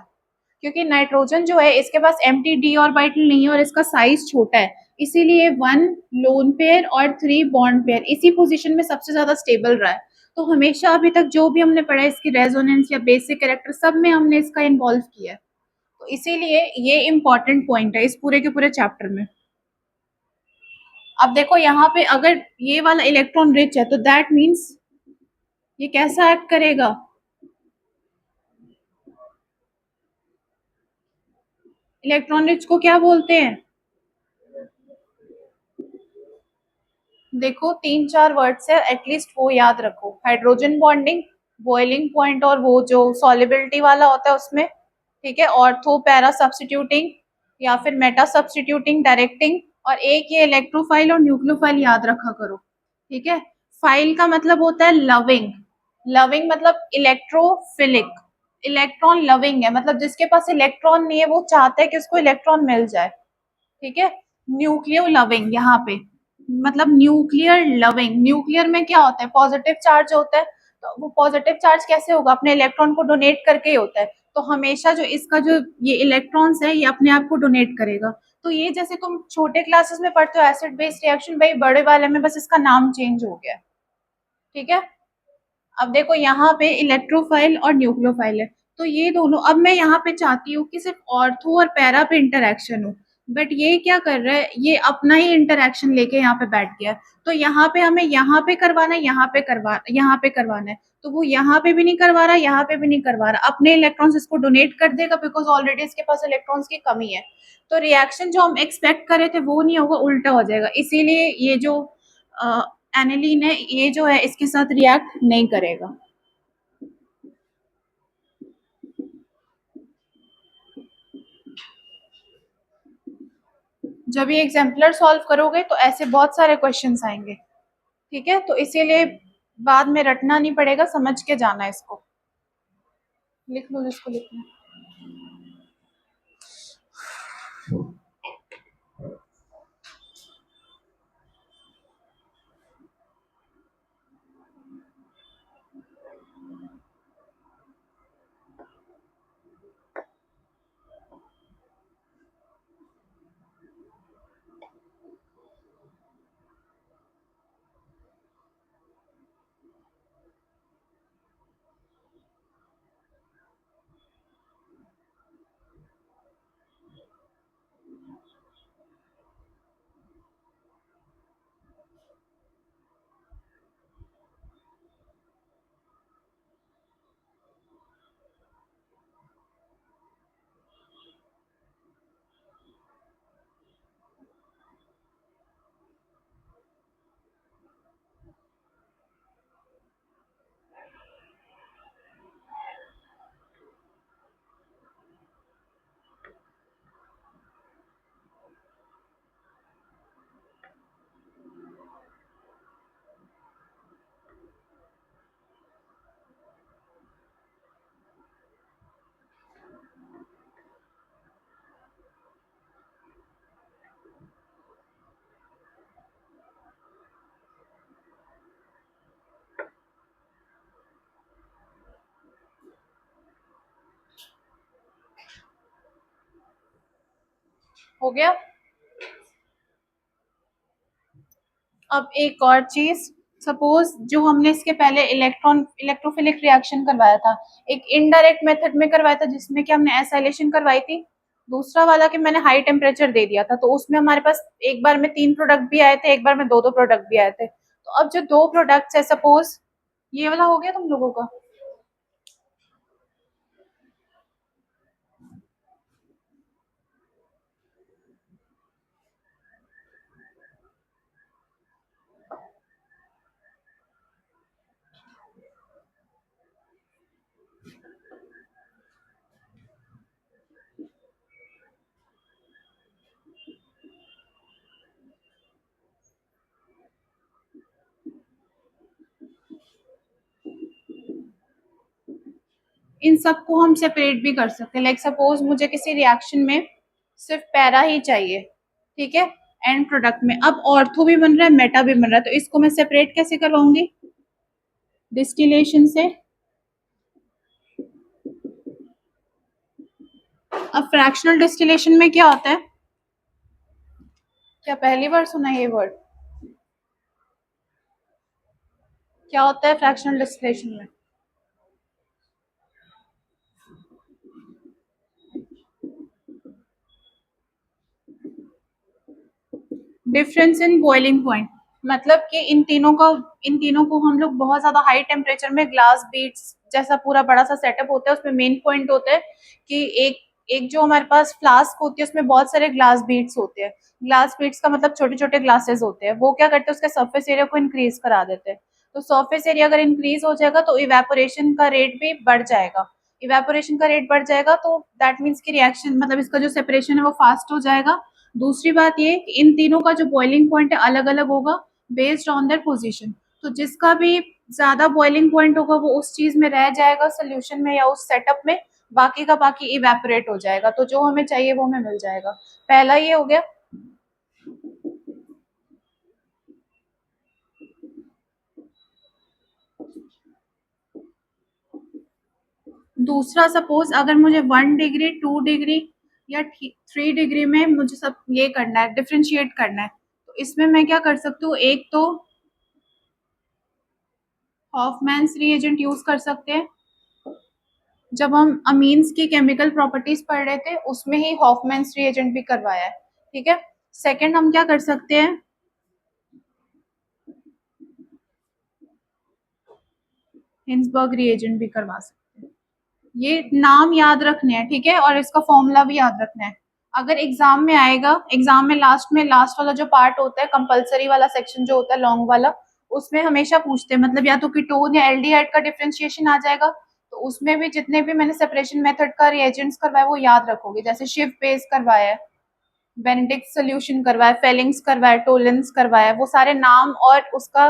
[SPEAKER 1] क्योंकि नाइट्रोजन जो है इसके पास एम्प्टी डी ऑर्बिटल नहीं है और इसका साइज छोटा है, इसीलिए 1 लोन पेयर और 3 बॉन्ड पेयर इसी पोजीशन में सबसे ज्यादा स्टेबल रहा है। तो हमेशा अभी तक जो भी हमने पढ़ा है इसकी रेजोनेंस या बेसिक कैरेक्टर सब में हमने इसका इन्वॉल्व किया है। तो इसीलिए ये इम्पोर्टेंट पॉइंट है इस पूरे के पूरे चैप्टर में। अब देखो यहाँ पे अगर ये वाला इलेक्ट्रॉन रिच है तो दैट मीन्स ये कैसा एक्ट करेगा, इलेक्ट्रॉन रिच को क्या बोलते हैं। देखो 3-4 वर्ड्स है, एटलीस्ट वो याद रखो, हाइड्रोजन बॉन्डिंग, बॉइलिंग पॉइंट और वो जो सॉलिबिलिटी वाला होता है उसमें, ठीक है, ऑर्थो पैरा सब्स्टिट्यूटिंग या फिर मेटा सब्स्टिट्यूटिंग डायरेक्टिंग, और एक ये इलेक्ट्रोफाइल और न्यूक्लियोफाइल याद रखा करो। ठीक है, फाइल का मतलब होता है लविंग, लविंग मतलब इलेक्ट्रोफिलिक, इलेक्ट्रॉन लविंग है मतलब जिसके पास इलेक्ट्रॉन नहीं है वो चाहता है कि उसको इलेक्ट्रॉन मिल जाए। ठीक है, न्यूक्लियो लविंग यहाँ पे मतलब न्यूक्लियर लविंग, न्यूक्लियर में क्या होता है पॉजिटिव चार्ज होता है, तो वो पॉजिटिव चार्ज कैसे होगा, अपने इलेक्ट्रॉन को डोनेट करके ही होता है। तो हमेशा जो इसका जो ये इलेक्ट्रॉन्स है ये अपने आप को डोनेट करेगा। तो ये जैसे तुम छोटे क्लासेस में पढ़ते हो एसिड बेस्ड रिएक्शन, भाई बड़े वाले में बस इसका नाम चेंज हो गया। ठीक है, अब देखो यहाँ पे इलेक्ट्रोफाइल और न्यूक्लियोफाइल है, तो ये दोनों, अब मैं यहाँ पे चाहती हूँ कि सिर्फ ऑर्थो और पैरा पे इंटरेक्शन हो, बट ये क्या कर रहा है, ये अपना ही इंटरेक्शन लेके यहाँ पे बैठ गया। तो यहाँ पे हमें यहाँ पे करवाना है, यहाँ पे करवाना है, तो वो यहाँ पे भी नहीं करवा रहा, यहाँ पे भी नहीं करवा रहा, अपने इलेक्ट्रॉन्स इसको डोनेट कर देगा बिकॉज ऑलरेडी इसके पास इलेक्ट्रॉन्स की कमी है। तो रिएक्शन जो हम एक्सपेक्ट कर रहे थे वो नहीं होगा, उल्टा हो जाएगा, इसीलिए ये जो एनिलीन है ये जो है इसके साथ रिएक्ट नहीं करेगा। जब ये एग्जाम्पलर सॉल्व करोगे तो ऐसे बहुत सारे क्वेश्चंस आएंगे। ठीक है, तो इसीलिए बाद में रटना नहीं पड़ेगा, समझ के जाना है इसको, लिख लो जिसको लिखना है। हो गया। अब एक और चीज, सपोज जो हमने इसके पहले इलेक्ट्रोफिलिक रिएक्शन करवाया था, एक इनडायरेक्ट मेथड में करवाया था जिसमें कि हमने एसाइलेशन करवाई थी, दूसरा वाला कि मैंने हाई टेम्परेचर दे दिया था, तो उसमें हमारे पास एक बार में 3 प्रोडक्ट भी आए थे, एक बार में दो दो प्रोडक्ट भी आए थे। तो अब जो दो प्रोडक्ट्स है, सपोज ये वाला हो गया तुम लोगों का। इन सबको हम सेपरेट भी कर सकते हैं, लाइक सपोज मुझे किसी रिएक्शन में सिर्फ पैरा ही चाहिए, ठीक है, एंड प्रोडक्ट में अब ऑर्थो भी बन रहा है, मेटा भी बन रहा है, तो इसको मैं सेपरेट कैसे करवाऊंगी? डिस्टिलेशन से। अब फ्रैक्शनल डिस्टिलेशन में क्या होता है? क्या पहली बार सुना ये वर्ड? क्या होता है फ्रैक्शनल डिस्टिलेशन में? डिफरेंस इन बॉइलिंग पॉइंट, मतलब कि इन तीनों को हम लोग बहुत ज्यादा हाई टेम्परेचर में ग्लास बीट्स जैसा पूरा बड़ा सा सेटअप होता है, उसमें मेन पॉइंट होता है कि एक एक जो हमारे पास फ्लास्क होती है उसमें बहुत सारे ग्लास बीट्स होते हैं। ग्लास बीट्स का मतलब छोटे छोटे ग्लासेस होते हैं, वो क्या करते हैं उसके सरफेस एरिया को इंक्रीज करा देते हैं। तो सरफेस एरिया अगर इंक्रीज हो जाएगा तो इवेपोरेशन का रेट भी बढ़ जाएगा। इवेपोरेशन का रेट बढ़ जाएगा तो दैट मीन्स की रिएक्शन मतलब इसका जो सेपरेशन है वो फास्ट हो जाएगा। दूसरी बात ये कि इन तीनों का जो बॉइलिंग पॉइंट है अलग अलग होगा बेस्ड ऑन देयर पोजीशन। तो जिसका भी ज्यादा बॉइलिंग पॉइंट होगा वो उस चीज में रह जाएगा सोल्यूशन में या उस सेटअप में, बाकी का बाकी इवेपोरेट हो जाएगा, तो जो हमें चाहिए वो हमें मिल जाएगा। पहला ये हो गया। दूसरा, सपोज अगर मुझे 1 डिग्री 2 डिग्री या 3 डिग्री में मुझे सब ये करना है, डिफ्रेंशिएट करना है, तो इसमें मैं क्या कर सकती हूँ? एक तो हॉफमैन्स रिएजेंट यूज कर सकते हैं। जब हम अमीन्स की केमिकल प्रॉपर्टीज पढ़ रहे थे उसमें ही हॉफमैन्स रिएजेंट भी करवाया है, ठीक है। सेकंड हम क्या कर सकते हैं? हिंसबर्ग रिएजेंट भी करवा सकते हैं। ये नाम याद रखने हैं, ठीक है, और इसका फॉर्मूला भी याद रखना है। अगर एग्जाम में आएगा, एग्जाम में लास्ट वाला जो पार्ट होता है कंपलसरी वाला सेक्शन जो होता है लॉन्ग वाला, उसमें हमेशा पूछते हैं, मतलब या तो कीटोन या एल्डिहाइड का डिफरेंशिएशन आ जाएगा, तो उसमें भी जितने भी मैंने सेपरेशन मेथड का रिएजेंट्स करवाया वो याद रखोगे, जैसे शिव बेस करवाया है, बेनेडिक्ट सोल्यूशन करवाया, फेलिंग्स करवाया, टोलेंस करवाया, वो सारे नाम और उसका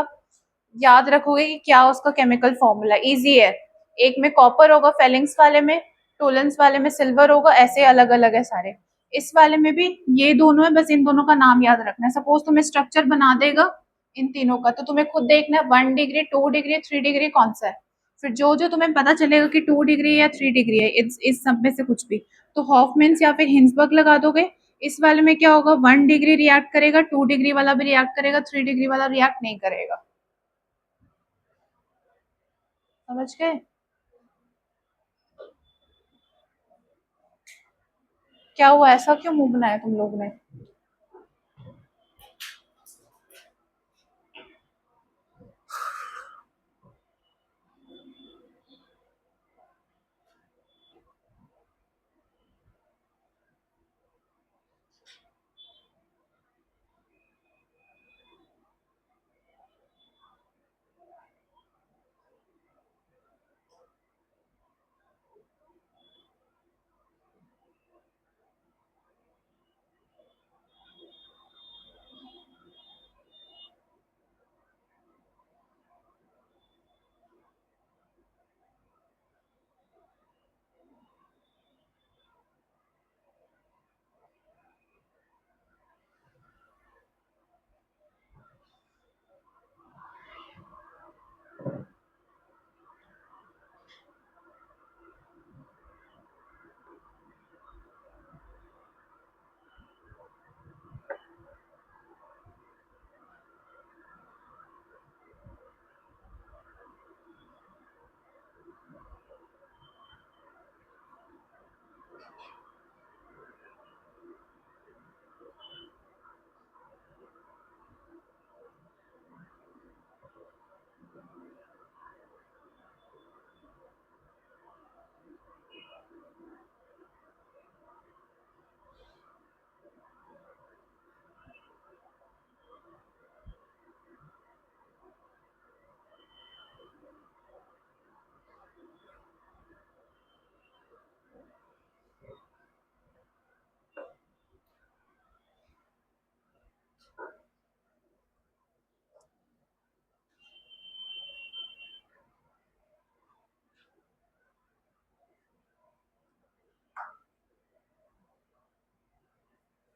[SPEAKER 1] याद रखोगे कि क्या उसका केमिकल फॉर्मूला, इजी है। एक में कॉपर होगा फेलिंग्स वाले में, टोलेंस वाले में सिल्वर होगा, ऐसे अलग अलग है सारे। इस वाले में भी ये दोनों है, बस इन दोनों का नाम याद रखना है। सपोज तुम्हें स्ट्रक्चर बना देगा इन तीनों का, तो तुम्हें खुद देखना है 1 डिग्री 2 डिग्री 3 डिग्री कौन सा है। फिर जो जो तुम्हें पता चलेगा कि 2 डिग्री या 3 डिग्री है, इस सब में से कुछ भी, तो हॉफमेंस या फिर हिंसबर्ग लगा दोगे। इस वाले में क्या होगा, 1 डिग्री रिएक्ट करेगा, 2 डिग्री वाला भी रिएक्ट करेगा, 3 डिग्री वाला रिएक्ट नहीं करेगा। समझ गए? क्या हुआ, ऐसा क्यों मुंह बनाया तुम लोग ने?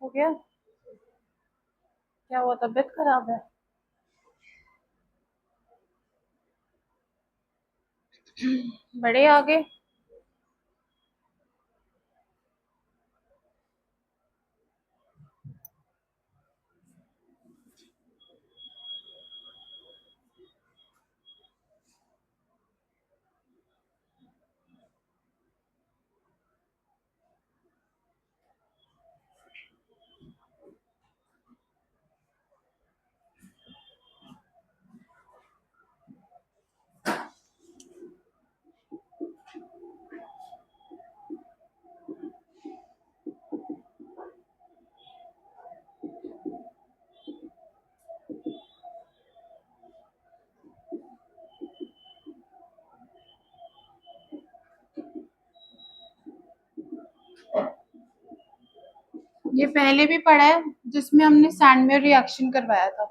[SPEAKER 1] हो गया? क्या हुआ, तबीयत खराब है? बड़े आगे। ये पहले भी पढ़ा है, जिसमें हमने सैंडमेयर रिएक्शन करवाया था।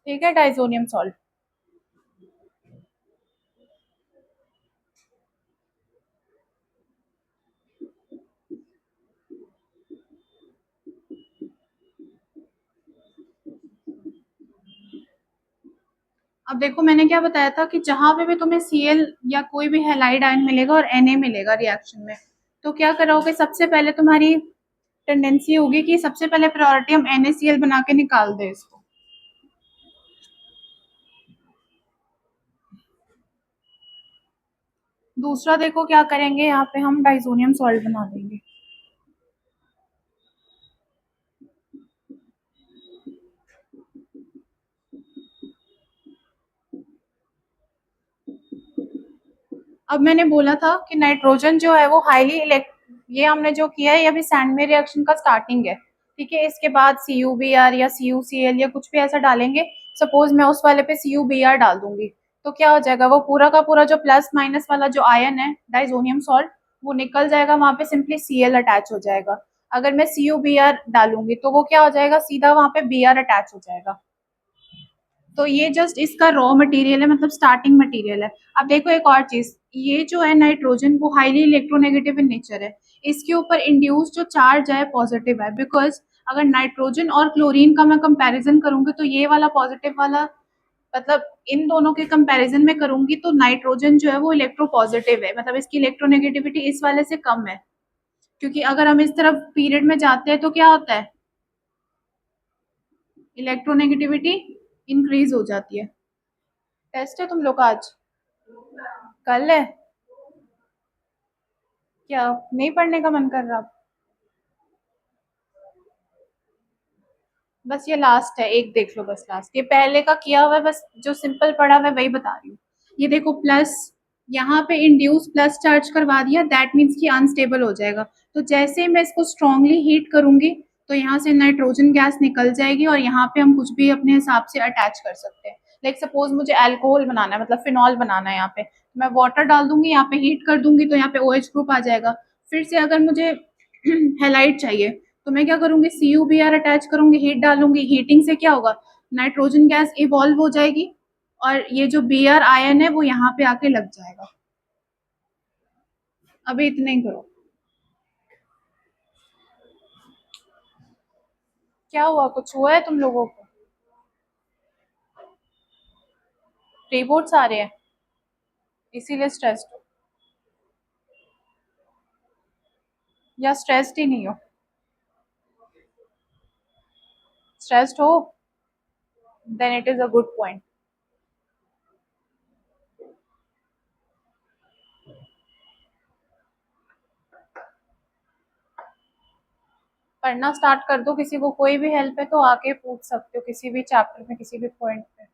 [SPEAKER 1] ठीक है, डाइजोनियम सॉल्ट। अब देखो, मैंने क्या बताया था कि जहां पे भी तुम्हें Cl या कोई भी हैलाइड आयन मिलेगा और Na मिलेगा रिएक्शन में, तो क्या करोगे, सबसे पहले तुम्हारी टेंडेंसी होगी कि सबसे पहले प्रायोरिटी हम NaCl बना के निकाल दें इसको। दूसरा देखो क्या करेंगे, यहाँ पे हम डाइजोनियम सॉल्ट बना देंगे। अब मैंने बोला था कि नाइट्रोजन जो है वो हाईली इलेक्ट, ये हमने जो किया है ये अभी सैंडमेयर रिएक्शन का स्टार्टिंग है। ठीक है, इसके बाद CuBr या CuCl या कुछ भी ऐसा डालेंगे। सपोज मैं उस वाले पे CuBr डाल दूंगी, तो क्या हो जाएगा, वो पूरा का पूरा जो प्लस माइनस वाला जो आयन है डाइजोनियम सॉल्ट, वो निकल जाएगा, वहां पे सिंपली Cl अटैच हो जाएगा। अगर मैं CuBr डालूंगी तो वो क्या हो जाएगा, सीधा वहां पे Br अटैच हो जाएगा। तो ये जस्ट इसका रॉ मटेरियल है, मतलब स्टार्टिंग मटेरियल है। अब देखो एक और चीज, ये जो है नाइट्रोजन वो हाईली इलेक्ट्रोनेगेटिव इन नेचर है। इसके ऊपर इंड्यूस जो चार्ज है पॉजिटिव है, बिकॉज अगर नाइट्रोजन और क्लोरीन का मैं कंपैरिजन करूंगी तो ये वाला पॉजिटिव वाला, मतलब इन दोनों के कंपैरिजन में करूंगी तो नाइट्रोजन जो है वो इलेक्ट्रो पॉजिटिव है, मतलब इसकी इलेक्ट्रोनेगेटिविटी इस वाले से कम है। क्योंकि अगर हम इस तरफ पीरियड में जाते हैं तो क्या होता है, इलेक्ट्रोनेगेटिविटी इंक्रीज हो जाती है। टेस्ट है तुम लोग का आज? कल है? क्या नहीं पढ़ने का मन कर रहा? बस ये लास्ट है, एक देख लो बस, लास्ट ये पहले का किया हुआ है, बस जो सिंपल पढ़ा मैं वही बता रही हूँ। ये देखो प्लस, यहाँ पे इंड्यूस प्लस चार्ज करवा दिया, दैट मीन्स कि अनस्टेबल हो जाएगा। तो जैसे ही मैं इसको स्ट्रांगली हीट करूंगी तो यहाँ से नाइट्रोजन गैस निकल जाएगी और यहाँ पे हम कुछ भी अपने हिसाब से अटैच कर सकते हैं। लाइक सपोज मुझे अल्कोहल बनाना है, मतलब फिनॉल बनाना है, यहाँ पे मैं वाटर डाल दूंगी, यहाँ पे हीट कर दूंगी तो यहाँ पे OH ग्रुप आ जाएगा। फिर से अगर मुझे हेलाइट चाहिए तो मैं क्या करूंगी, CuBr अटैच करूंगी, हीट डालूंगी, हीटिंग से क्या होगा, नाइट्रोजन गैस इवॉल्व हो जाएगी और ये जो Br आयन है वो यहाँ पे आके लग जाएगा। अभी इतना ही करो। क्या हुआ, कुछ हुआ है तुम लोगों को? रिपोर्ट्स आ रहे हैं इसीलिए स्ट्रेस्ड हो, या स्ट्रेस्ड ही नहीं हो? स्ट्रेस्ड हो, then it is a good point. पढ़ना स्टार्ट कर दो, किसी को कोई भी हेल्प है तो आके पूछ सकते हो किसी भी चैप्टर में, किसी भी पॉइंट पे।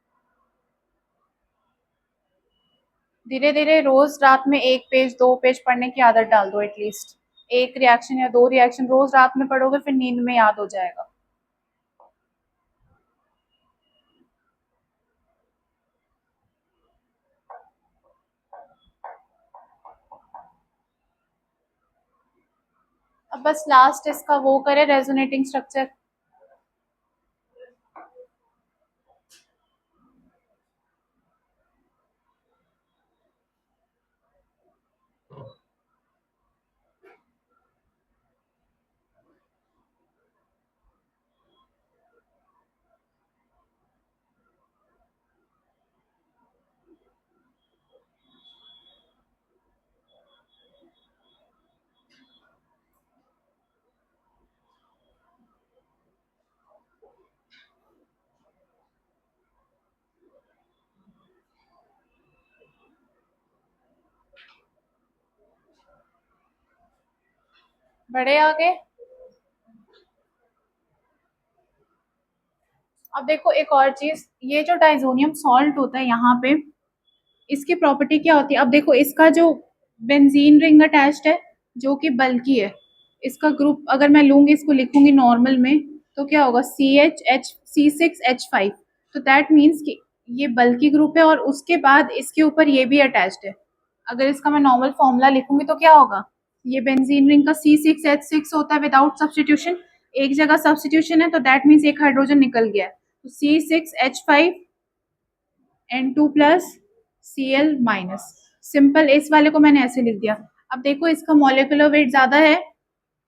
[SPEAKER 1] धीरे धीरे रोज रात में 1 पेज 2 पेज पढ़ने की आदत डाल दो, एटलीस्ट 1 रिएक्शन या 2 रिएक्शन रोज रात में पढ़ोगे, फिर नींद में याद हो जाएगा। अब बस लास्ट इसका वो करे, रेजोनेटिंग स्ट्रक्चर। बड़े आगे। अब देखो एक और चीज, ये जो डाइजोनियम सॉल्ट होता है यहाँ पे, इसकी प्रॉपर्टी क्या होती है? अब देखो इसका जो बेंजीन रिंग अटैच्ड है, जो कि बल्कि है, इसका ग्रुप अगर मैं लूंगी, इसको लिखूंगी नॉर्मल में, तो क्या होगा? C6H5। तो दैट मीन्स कि ये बल्कि ग्रुप है और उसके बाद इसके ऊपर ये भी अटैच्ड है। अगर इसका मैं नॉर्मल फॉर्मूला लिखूंगी तो क्या होगा? ये बेंजीन रिंग का C6H6 होता है विदाउट सब्सटीट्यूशन। एक जगह सब्सटीट्यूशन है तो दैट मीन्स एक हाइड्रोजन निकल गया, तो C6H5N2+Cl-। सिंपल, इस वाले को मैंने ऐसे लिख दिया। अब देखो इसका मॉलिक्यूलर वेट ज्यादा है,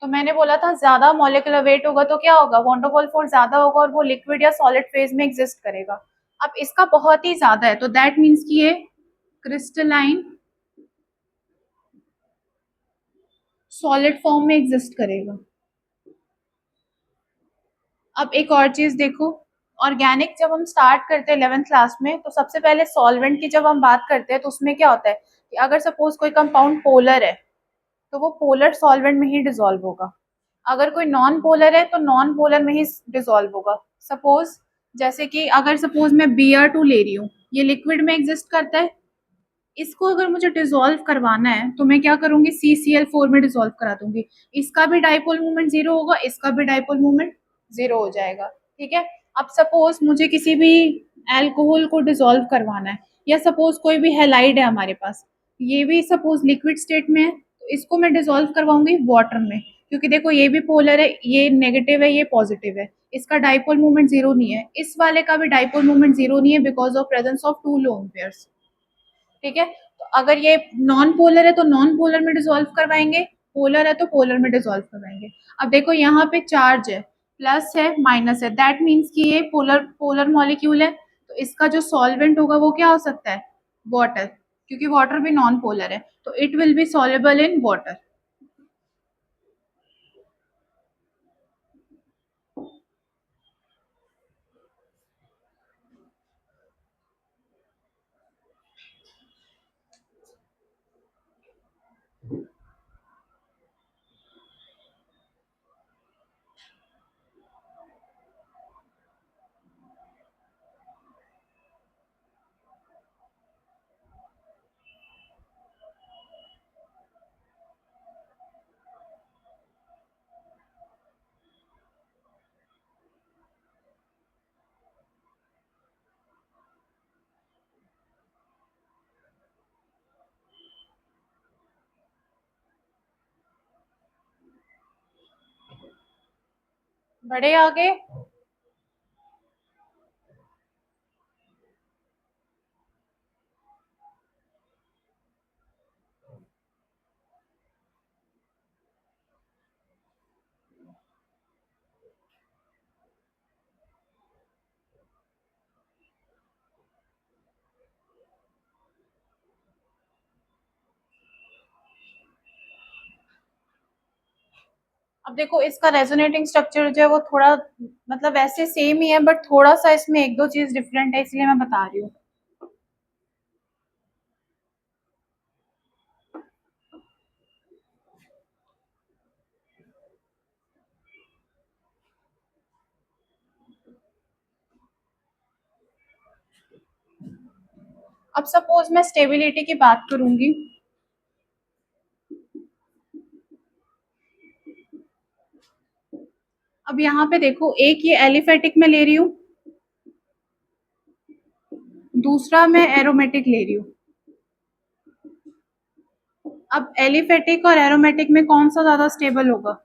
[SPEAKER 1] तो मैंने बोला था ज्यादा मॉलिक्यूलर वेट होगा तो क्या होगा? वॉन डर वाल फोर्स ज्यादा होगा और वो लिक्विड या सॉलिड फेज में एग्जिस्ट करेगा। अब इसका बहुत ही ज्यादा है, तो दैट मीन्स कि ये क्रिस्टलाइन सॉलिड फॉर्म में एग्जिस्ट करेगा। अब एक और चीज देखो, ऑर्गेनिक जब हम स्टार्ट करते हैं 11th क्लास में, तो सबसे पहले सॉल्वेंट की जब हम बात करते हैं तो उसमें क्या होता है कि अगर सपोज कोई कंपाउंड पोलर है तो वो पोलर सॉल्वेंट में ही डिसॉल्व होगा। अगर कोई नॉन पोलर है तो नॉन पोलर में ही डिसॉल्व होगा। सपोज जैसे कि अगर सपोज मैं Br2 ले रही हूँ, ये लिक्विड में एग्जिस्ट करता है, इसको अगर मुझे डिसॉल्व करवाना है तो मैं क्या करूंगी? CCl4 में डिसॉल्व करा दूंगी। इसका भी डाइपोल मूवमेंट जीरो होगा, इसका भी डाइपोल मूवमेंट जीरो हो जाएगा। ठीक है। अब सपोज मुझे किसी भी एल्कोहल को डिसॉल्व करवाना है, या सपोज कोई भी हेलाइड है हमारे पास, ये भी सपोज लिक्विड स्टेट में है, तो इसको मैं डिसॉल्व करवाऊंगी वाटर में, क्योंकि देखो ये भी पोलर है, ये नेगेटिव है, ये पॉजिटिव है, इसका डाइपोल मूवमेंट जीरो नहीं है, इस वाले का भी डाइपोल मूवमेंट जीरो नहीं है because of presence of two lone pairs. ठीक है। तो अगर ये नॉन पोलर है तो नॉन पोलर में डिसॉल्व करवाएंगे, पोलर है तो पोलर में डिसॉल्व करवाएंगे। अब देखो यहाँ पे चार्ज है, प्लस है माइनस है, दैट मीन्स कि ये पोलर पोलर मॉलिक्यूल है, तो इसका जो सॉल्वेंट होगा वो क्या हो सकता है? वाटर, क्योंकि वाटर भी नॉन पोलर है, तो it will be soluble in water. बड़े आगे। अब देखो इसका रेजोनेटिंग स्ट्रक्चर जो है वो थोड़ा, मतलब वैसे सेम ही है, बट थोड़ा सा इसमें एक दो चीज डिफरेंट है, इसलिए मैं बता रही हूँ। अब सपोज मैं स्टेबिलिटी की बात करूंगी, अब यहाँ पे देखो, एक ये एलिफेटिक में ले रही हूँ, दूसरा मैं एरोमेटिक ले रही हूँ। अब एलिफेटिक और एरोमेटिक में कौन सा ज्यादा स्टेबल होगा?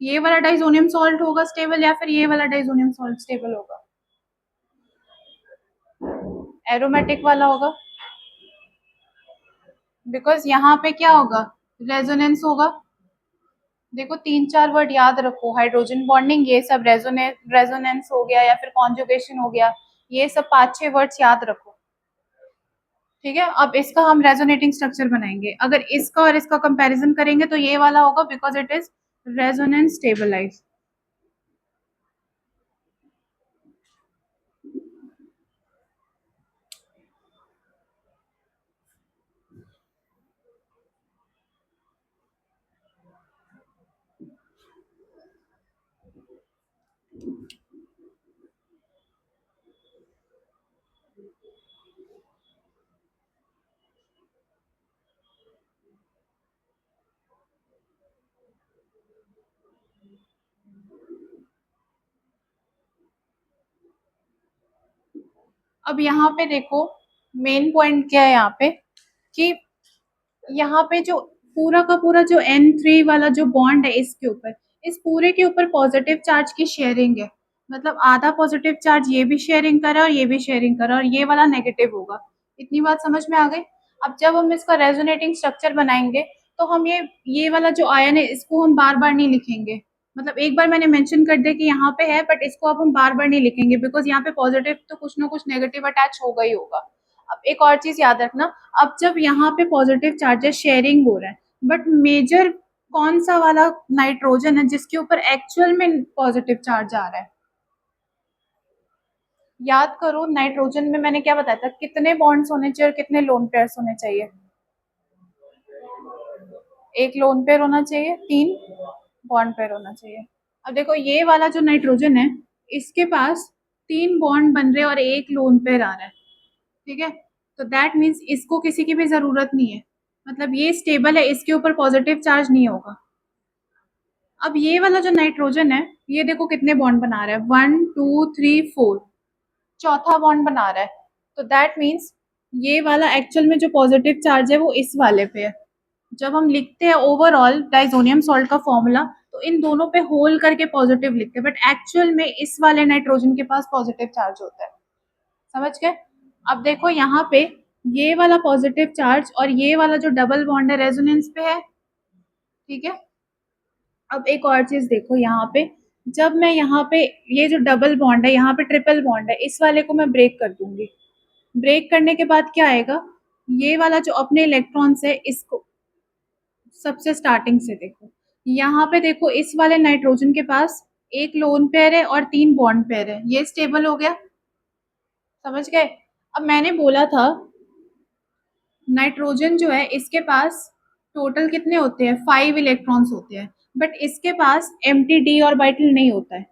[SPEAKER 1] ये वाला डाइजोनियम सॉल्ट होगा स्टेबल या फिर ये वाला डाइजोनियम सॉल्ट स्टेबल होगा? एरोमेटिक वाला होगा, बिकॉज यहाँ पे क्या होगा? रेजोनेंस होगा। देखो तीन चार वर्ड याद रखो, हाइड्रोजन बॉन्डिंग, ये सब रेजोनेंस हो गया या फिर कॉन्जुगेशन हो गया, ये सब पांच छह वर्ड्स याद रखो। ठीक है। अब इसका हम रेजोनेटिंग स्ट्रक्चर बनाएंगे, अगर इसका और इसका कंपैरिजन करेंगे तो ये वाला होगा because it is resonance stabilise. अब यहाँ पे देखो, मेन पॉइंट क्या है यहाँ पे कि यहाँ पे जो पूरा का पूरा जो N3 वाला जो बॉन्ड है इसके ऊपर, इस पूरे के ऊपर पॉजिटिव चार्ज की शेयरिंग है। मतलब आधा पॉजिटिव चार्ज ये भी शेयरिंग कर रहा है और ये भी शेयरिंग कर रहा है और ये वाला नेगेटिव होगा। इतनी बात समझ में आ गई? अब जब हम इसका रेजोनेटिंग स्ट्रक्चर बनाएंगे तो हम ये वाला जो आयन है इसको हम बार बार नहीं लिखेंगे। मतलब एक बार मैंने मेंशन कर दिया कि यहाँ पे है, बट इसको अब हम बार बार नहीं लिखेंगे बिकॉज यहाँ पे पॉजिटिव तो कुछ ना कुछ नेगेटिव अटैच होगा ही होगा। अब एक और चीज याद रखना, अब जब यहाँ पे पॉजिटिव चार्जेस शेयरिंग हो रहा है, बट मेजर कौन सा वाला नाइट्रोजन है जिसके ऊपर एक्चुअल में पॉजिटिव चार्ज आ रहा है? याद करो, नाइट्रोजन में मैंने क्या बताया था, कितने बॉन्ड्स होने चाहिए और कितने लोन पेयर्स होने चाहिए? एक लोन पेयर होना चाहिए, 3 बॉन्ड पेयर होना चाहिए। अब देखो ये वाला जो नाइट्रोजन है, इसके पास 3 बॉन्ड बन रहे हैं और एक लोन पेयर आ रहा है, ठीक है? तो दैट मीन्स इसको किसी की भी जरूरत नहीं है, मतलब ये स्टेबल है, इसके ऊपर पॉजिटिव चार्ज नहीं होगा। अब ये वाला जो नाइट्रोजन है, ये देखो कितने बॉन्ड बना रहा है, 1 2 3 4, चौथा बॉन्ड बना रहा है। तो दैट मीन्स ये वाला एक्चुअल में जो पॉजिटिव चार्ज है वो इस वाले पे है। जब हम लिखते हैं ओवरऑल डाइजोनियम सॉल्ट का फॉर्मूला, तो इन दोनों पे होल करके पॉजिटिव लिखते हैं, बट एक्चुअल में इस वाले नाइट्रोजन के पास पॉजिटिव चार्ज होता है। समझ गए? अब देखो यहाँ पे ये वाला पॉजिटिव चार्ज और ये वाला जो डबल बॉन्ड है रेजोनेंस पे है, ठीक है? अब एक और चीज देखो यहाँ पे, जब मैं यहाँ पे ये जो डबल बॉन्ड है, यहाँ पे ट्रिपल बॉन्ड है, इस वाले को मैं ब्रेक कर दूंगी। ब्रेक करने के बाद क्या आएगा, ये वाला जो अपने इलेक्ट्रॉन्स है इसको सबसे स्टार्टिंग से देखो, यहाँ पे देखो इस वाले नाइट्रोजन के पास एक लोन पेयर है और 3 बॉन्ड पेयर है, ये स्टेबल हो गया। समझ गए? अब मैंने बोला था नाइट्रोजन जो है इसके पास टोटल कितने होते हैं, 5 इलेक्ट्रॉन्स होते हैं, बट इसके पास एम्प्टी डी ऑर्बिटल नहीं होता है।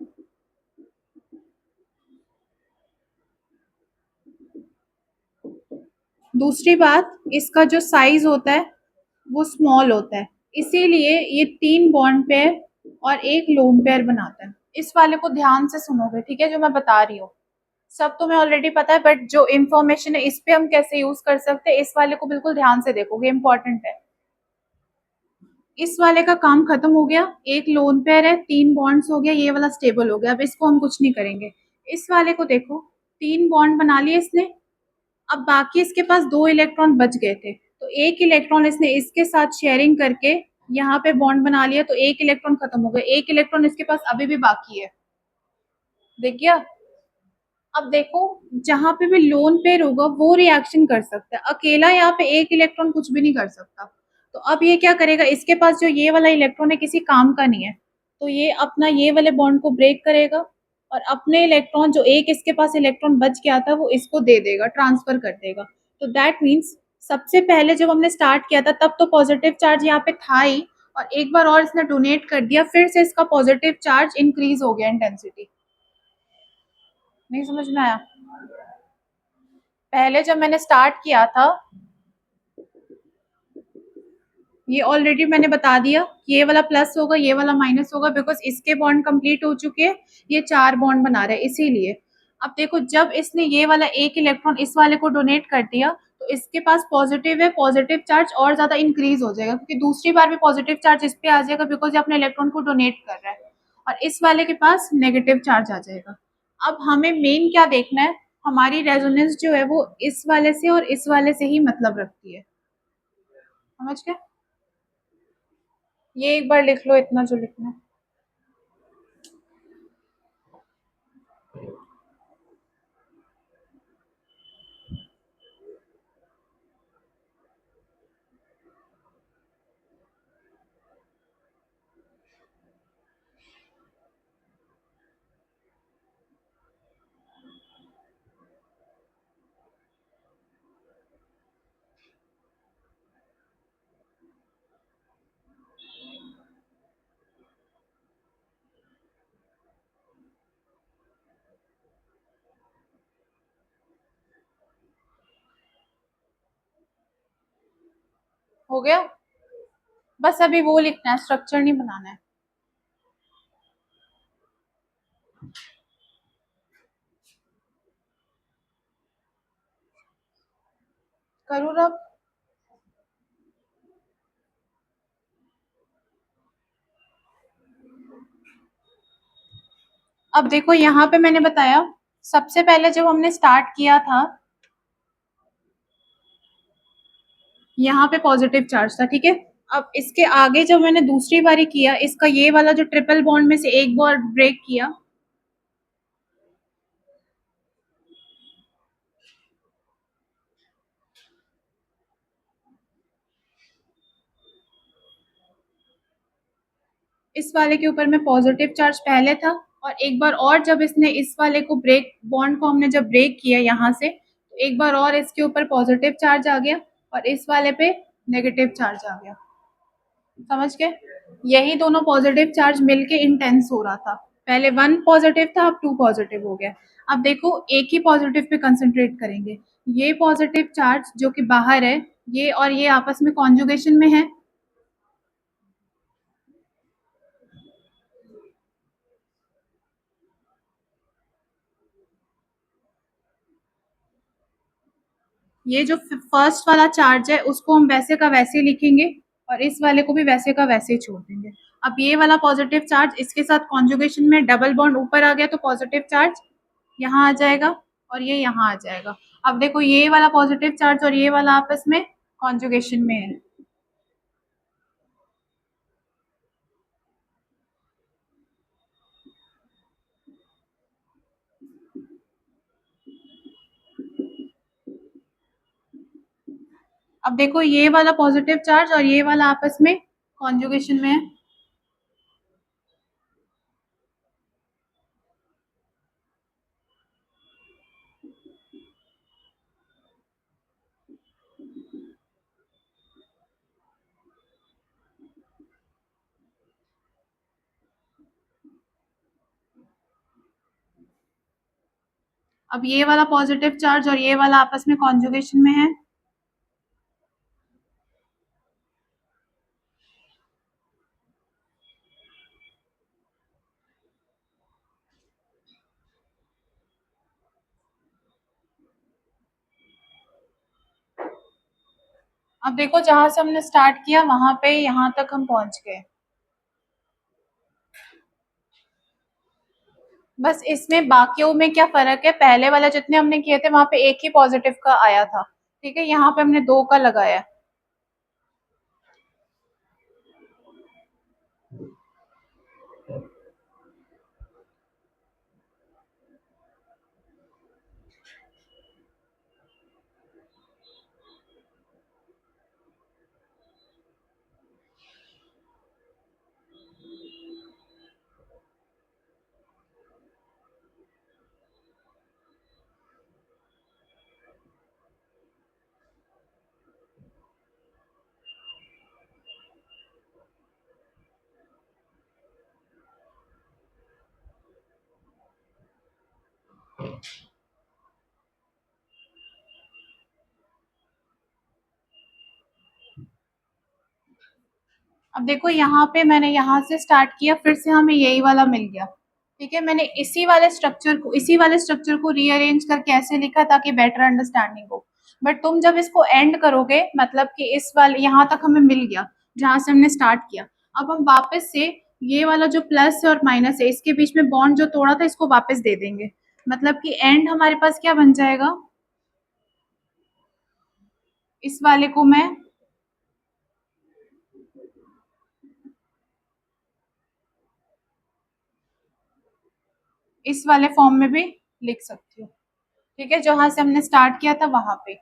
[SPEAKER 1] दूसरी बात, इसका जो साइज होता है वो स्मॉल होता है, इसीलिए ये 3 बॉन्ड पेयर और एक लोन पेयर बनाता है। इस वाले को ध्यान से सुनोगे, ठीक है, जो मैं बता रही हूँ। सब तुम्हें ऑलरेडी पता है, बट जो इन्फॉर्मेशन है इस पे हम कैसे यूज कर सकते हैं, इस वाले को बिल्कुल ध्यान से देखोगे, इंपॉर्टेंट है। इस वाले का काम खत्म हो गया, एक लोन पेयर है, 3 बॉन्ड्स हो गया, ये वाला स्टेबल हो गया। अब इसको हम कुछ नहीं करेंगे। इस वाले को देखो, 3 बॉन्ड बना लिए इसने, अब बाकी इसके पास 2 इलेक्ट्रॉन बच गए थे, तो एक इलेक्ट्रॉन इसने इसके साथ शेयरिंग करके यहाँ पे बॉन्ड बना लिया, तो एक इलेक्ट्रॉन खत्म हो गया, एक इलेक्ट्रॉन इसके पास अभी भी बाकी है। देख गया? अब देखो, जहां पे भी लोन पेयर होगा वो रिएक्शन कर सकता है, अकेला यहाँ पे एक इलेक्ट्रॉन कुछ भी नहीं कर सकता। तो अब ये क्या करेगा, इसके पास जो ये वाला इलेक्ट्रॉन है किसी काम का नहीं है, तो ये अपना ये वाले बॉन्ड को ब्रेक करेगा और अपने इलेक्ट्रॉन, जो एक इसके पास इलेक्ट्रॉन बच गया था वो इसको दे देगा, ट्रांसफर कर देगा। तो दैट मीन्स सबसे पहले जब हमने स्टार्ट किया था तब तो पॉजिटिव चार्ज यहाँ पे था ही, और एक बार और इसने डोनेट कर दिया, फिर से इसका पॉजिटिव चार्ज इंक्रीज हो गया इंटेंसिटी। नहीं समझ में आया? पहले जब मैंने स्टार्ट किया था, ये ऑलरेडी मैंने बता दिया, ये वाला प्लस होगा, ये वाला माइनस होगा, बिकॉज इसके बॉन्ड कंप्लीट हो चुके हैं, ये 4 बॉन्ड बना रहे हैं इसीलिए। अब देखो, जब इसने ये वाला एक इलेक्ट्रॉन इस वाले को डोनेट कर दिया, तो इसके पास पॉजिटिव है, पॉजिटिव चार्ज और ज्यादा इंक्रीज हो जाएगा, क्योंकि दूसरी बार भी पॉजिटिव चार्ज इस पे आ जाएगा बिकॉज ये अपने इलेक्ट्रॉन को डोनेट कर रहा है, और इस वाले के पास नेगेटिव चार्ज आ जाएगा। अब हमें मेन क्या देखना है, हमारी रेजोनेंस जो है वो इस वाले से और इस वाले से ही मतलब रखती है। समझ गए? ये एक बार लिख लो, इतना जो लिखना है। हो गया? बस अभी वो लिखना है, स्ट्रक्चर नहीं बनाना है। करूँ रब? अब देखो यहाँ पे मैंने बताया, सबसे पहले जब हमने स्टार्ट किया था, यहाँ पे पॉजिटिव चार्ज था, ठीक है। अब इसके आगे जब मैंने दूसरी बारी किया, इसका ये वाला जो ट्रिपल बॉन्ड में से एक बॉन्ड ब्रेक किया, इस वाले के ऊपर में पॉजिटिव चार्ज पहले था, और एक बार और जब इसने इस वाले को ब्रेक, बॉन्ड को हमने जब ब्रेक किया यहाँ से, तो एक बार और इसके ऊपर पॉजिटिव चार्ज आ गया और इस वाले पे नेगेटिव चार्ज आ गया। समझ गए? यही दोनों पॉजिटिव चार्ज मिलके इंटेंस हो रहा था। पहले 1 पॉजिटिव था, अब 2 पॉजिटिव हो गया। अब देखो एक ही पॉजिटिव पे कंसंट्रेट करेंगे। ये पॉजिटिव चार्ज जो कि बाहर है, ये और ये आपस में कॉन्जुगेशन में है। ये जो फर्स्ट वाला चार्ज है उसको हम वैसे का वैसे ही लिखेंगे और इस वाले को भी वैसे का वैसे ही छोड़ देंगे। अब ये वाला पॉजिटिव चार्ज इसके साथ कॉन्जुगेशन में डबल बॉन्ड ऊपर आ गया तो पॉजिटिव चार्ज यहाँ आ जाएगा और ये यहाँ आ जाएगा। अब देखो ये वाला पॉजिटिव चार्ज और ये वाला आपस में कॉन्जुगेशन में है। अब देखो ये वाला पॉजिटिव चार्ज और ये वाला आपस में कॉन्जुगेशन में है। अब ये वाला पॉजिटिव चार्ज और ये वाला आपस में कॉन्जुगेशन में है। अब देखो जहां से हमने स्टार्ट किया वहां पे यहाँ तक हम पहुंच गए। बस इसमें बाकियों में क्या फ़र्क है, पहले वाला जितने हमने किए थे वहाँ पे एक ही पॉज़िटिव का आया था, ठीक है? यहाँ पे हमने 2 का लगाया है। अब देखो यहाँ पे मैंने यहाँ से स्टार्ट किया, फिर से हमें यही वाला मिल गया, ठीक है? मैंने इसी वाले स्ट्रक्चर को रीअरेंज करके ऐसे लिखा ताकि बेटर अंडरस्टैंडिंग हो। बट तुम जब इसको एंड करोगे, मतलब कि इस वाले यहाँ तक हमें मिल गया, जहाँ से हमने स्टार्ट किया। अब हम वापस से ये वाला जो प्लस और माइनस है, इसके बीच में बॉन्ड जो तोड़ा था, इसको वापस दे देंगे। मतलब कि एंड हमारे पास क्या बन जाएगा? इस वाले को मैं इस वाले फॉर्म में भी लिख सकती हूँ, ठीक है? जहाँ से हमने स्टार्ट किया था वहां पे।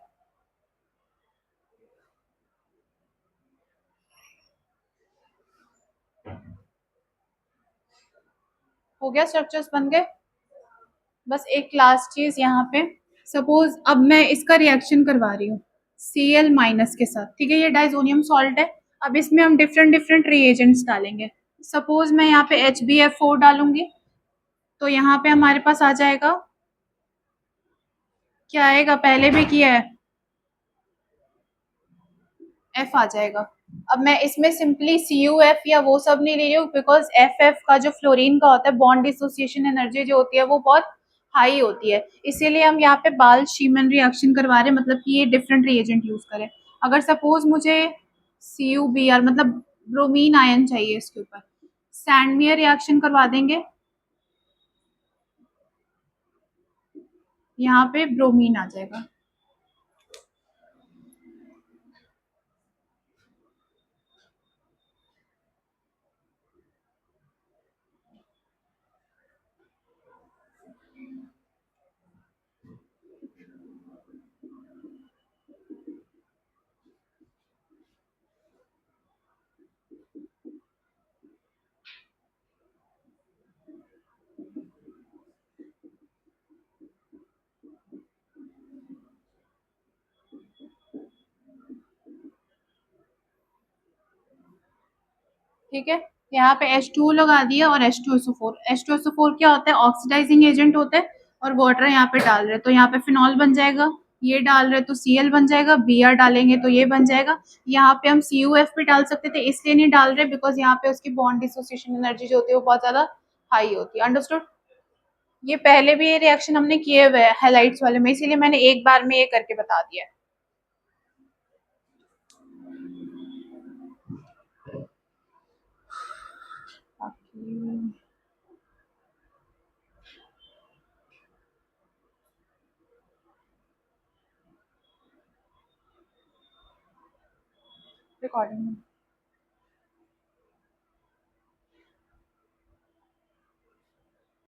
[SPEAKER 1] हो गया, स्ट्रक्चर्स बन गए। बस एक लास्ट चीज यहाँ पे, सपोज अब मैं इसका रिएक्शन करवा रही हूँ Cl माइनस के साथ, ठीक है? ये डाइजोनियम सॉल्ट है। अब इसमें हम डिफरेंट डिफरेंट रिएजेंट्स डालेंगे। सपोज मैं यहाँ पे HbF4 डालूंगी, तो यहाँ पे हमारे पास आ जाएगा, क्या आएगा? पहले भी किया है, F आ जाएगा। अब मैं इसमें सिंपली CuF या वो सब नहीं ले रही हूँ, बिकॉज FF का जो फ्लोरीन का होता है, बॉन्ड डिसोसिएशन एनर्जी जो होती है वो बहुत हाई होती है, इसीलिए हम यहाँ पे बाल शीमन रिएक्शन करवा रहे हैं, मतलब कि ये डिफरेंट रिएजेंट यूज करें। अगर सपोज मुझे CuBr मतलब ब्रोमीन आयन चाहिए इसके ऊपर, सैंडमियर रिएक्शन करवा देंगे, यहाँ पे ब्रोमीन आ जाएगा। ठीक है, यहाँ पे H2O लगा दिया और H2SO4। H2SO4 क्या होता है? ऑक्सीडाइजिंग एजेंट होता है, और वाटर यहाँ पे डाल रहे हैं तो यहाँ पे फिनॉल बन जाएगा, ये डाल रहे तो Cl बन जाएगा, Br डालेंगे तो ये बन जाएगा। यहाँ पे हम CuF भी डाल सकते थे, इसलिए नहीं डाल रहे बिकॉज यहाँ पे उसकी बॉन्ड डिसोसिएशन एनर्जी जो होती है वो बहुत ज्यादा हाई होती है। अंडरस्टूड? ये पहले भी ये रिएक्शन हमने किए हुए हैं हैलाइड्स वाले में, इसीलिए मैंने एक बार में ये करके बता दिया है। रिकॉर्डिंग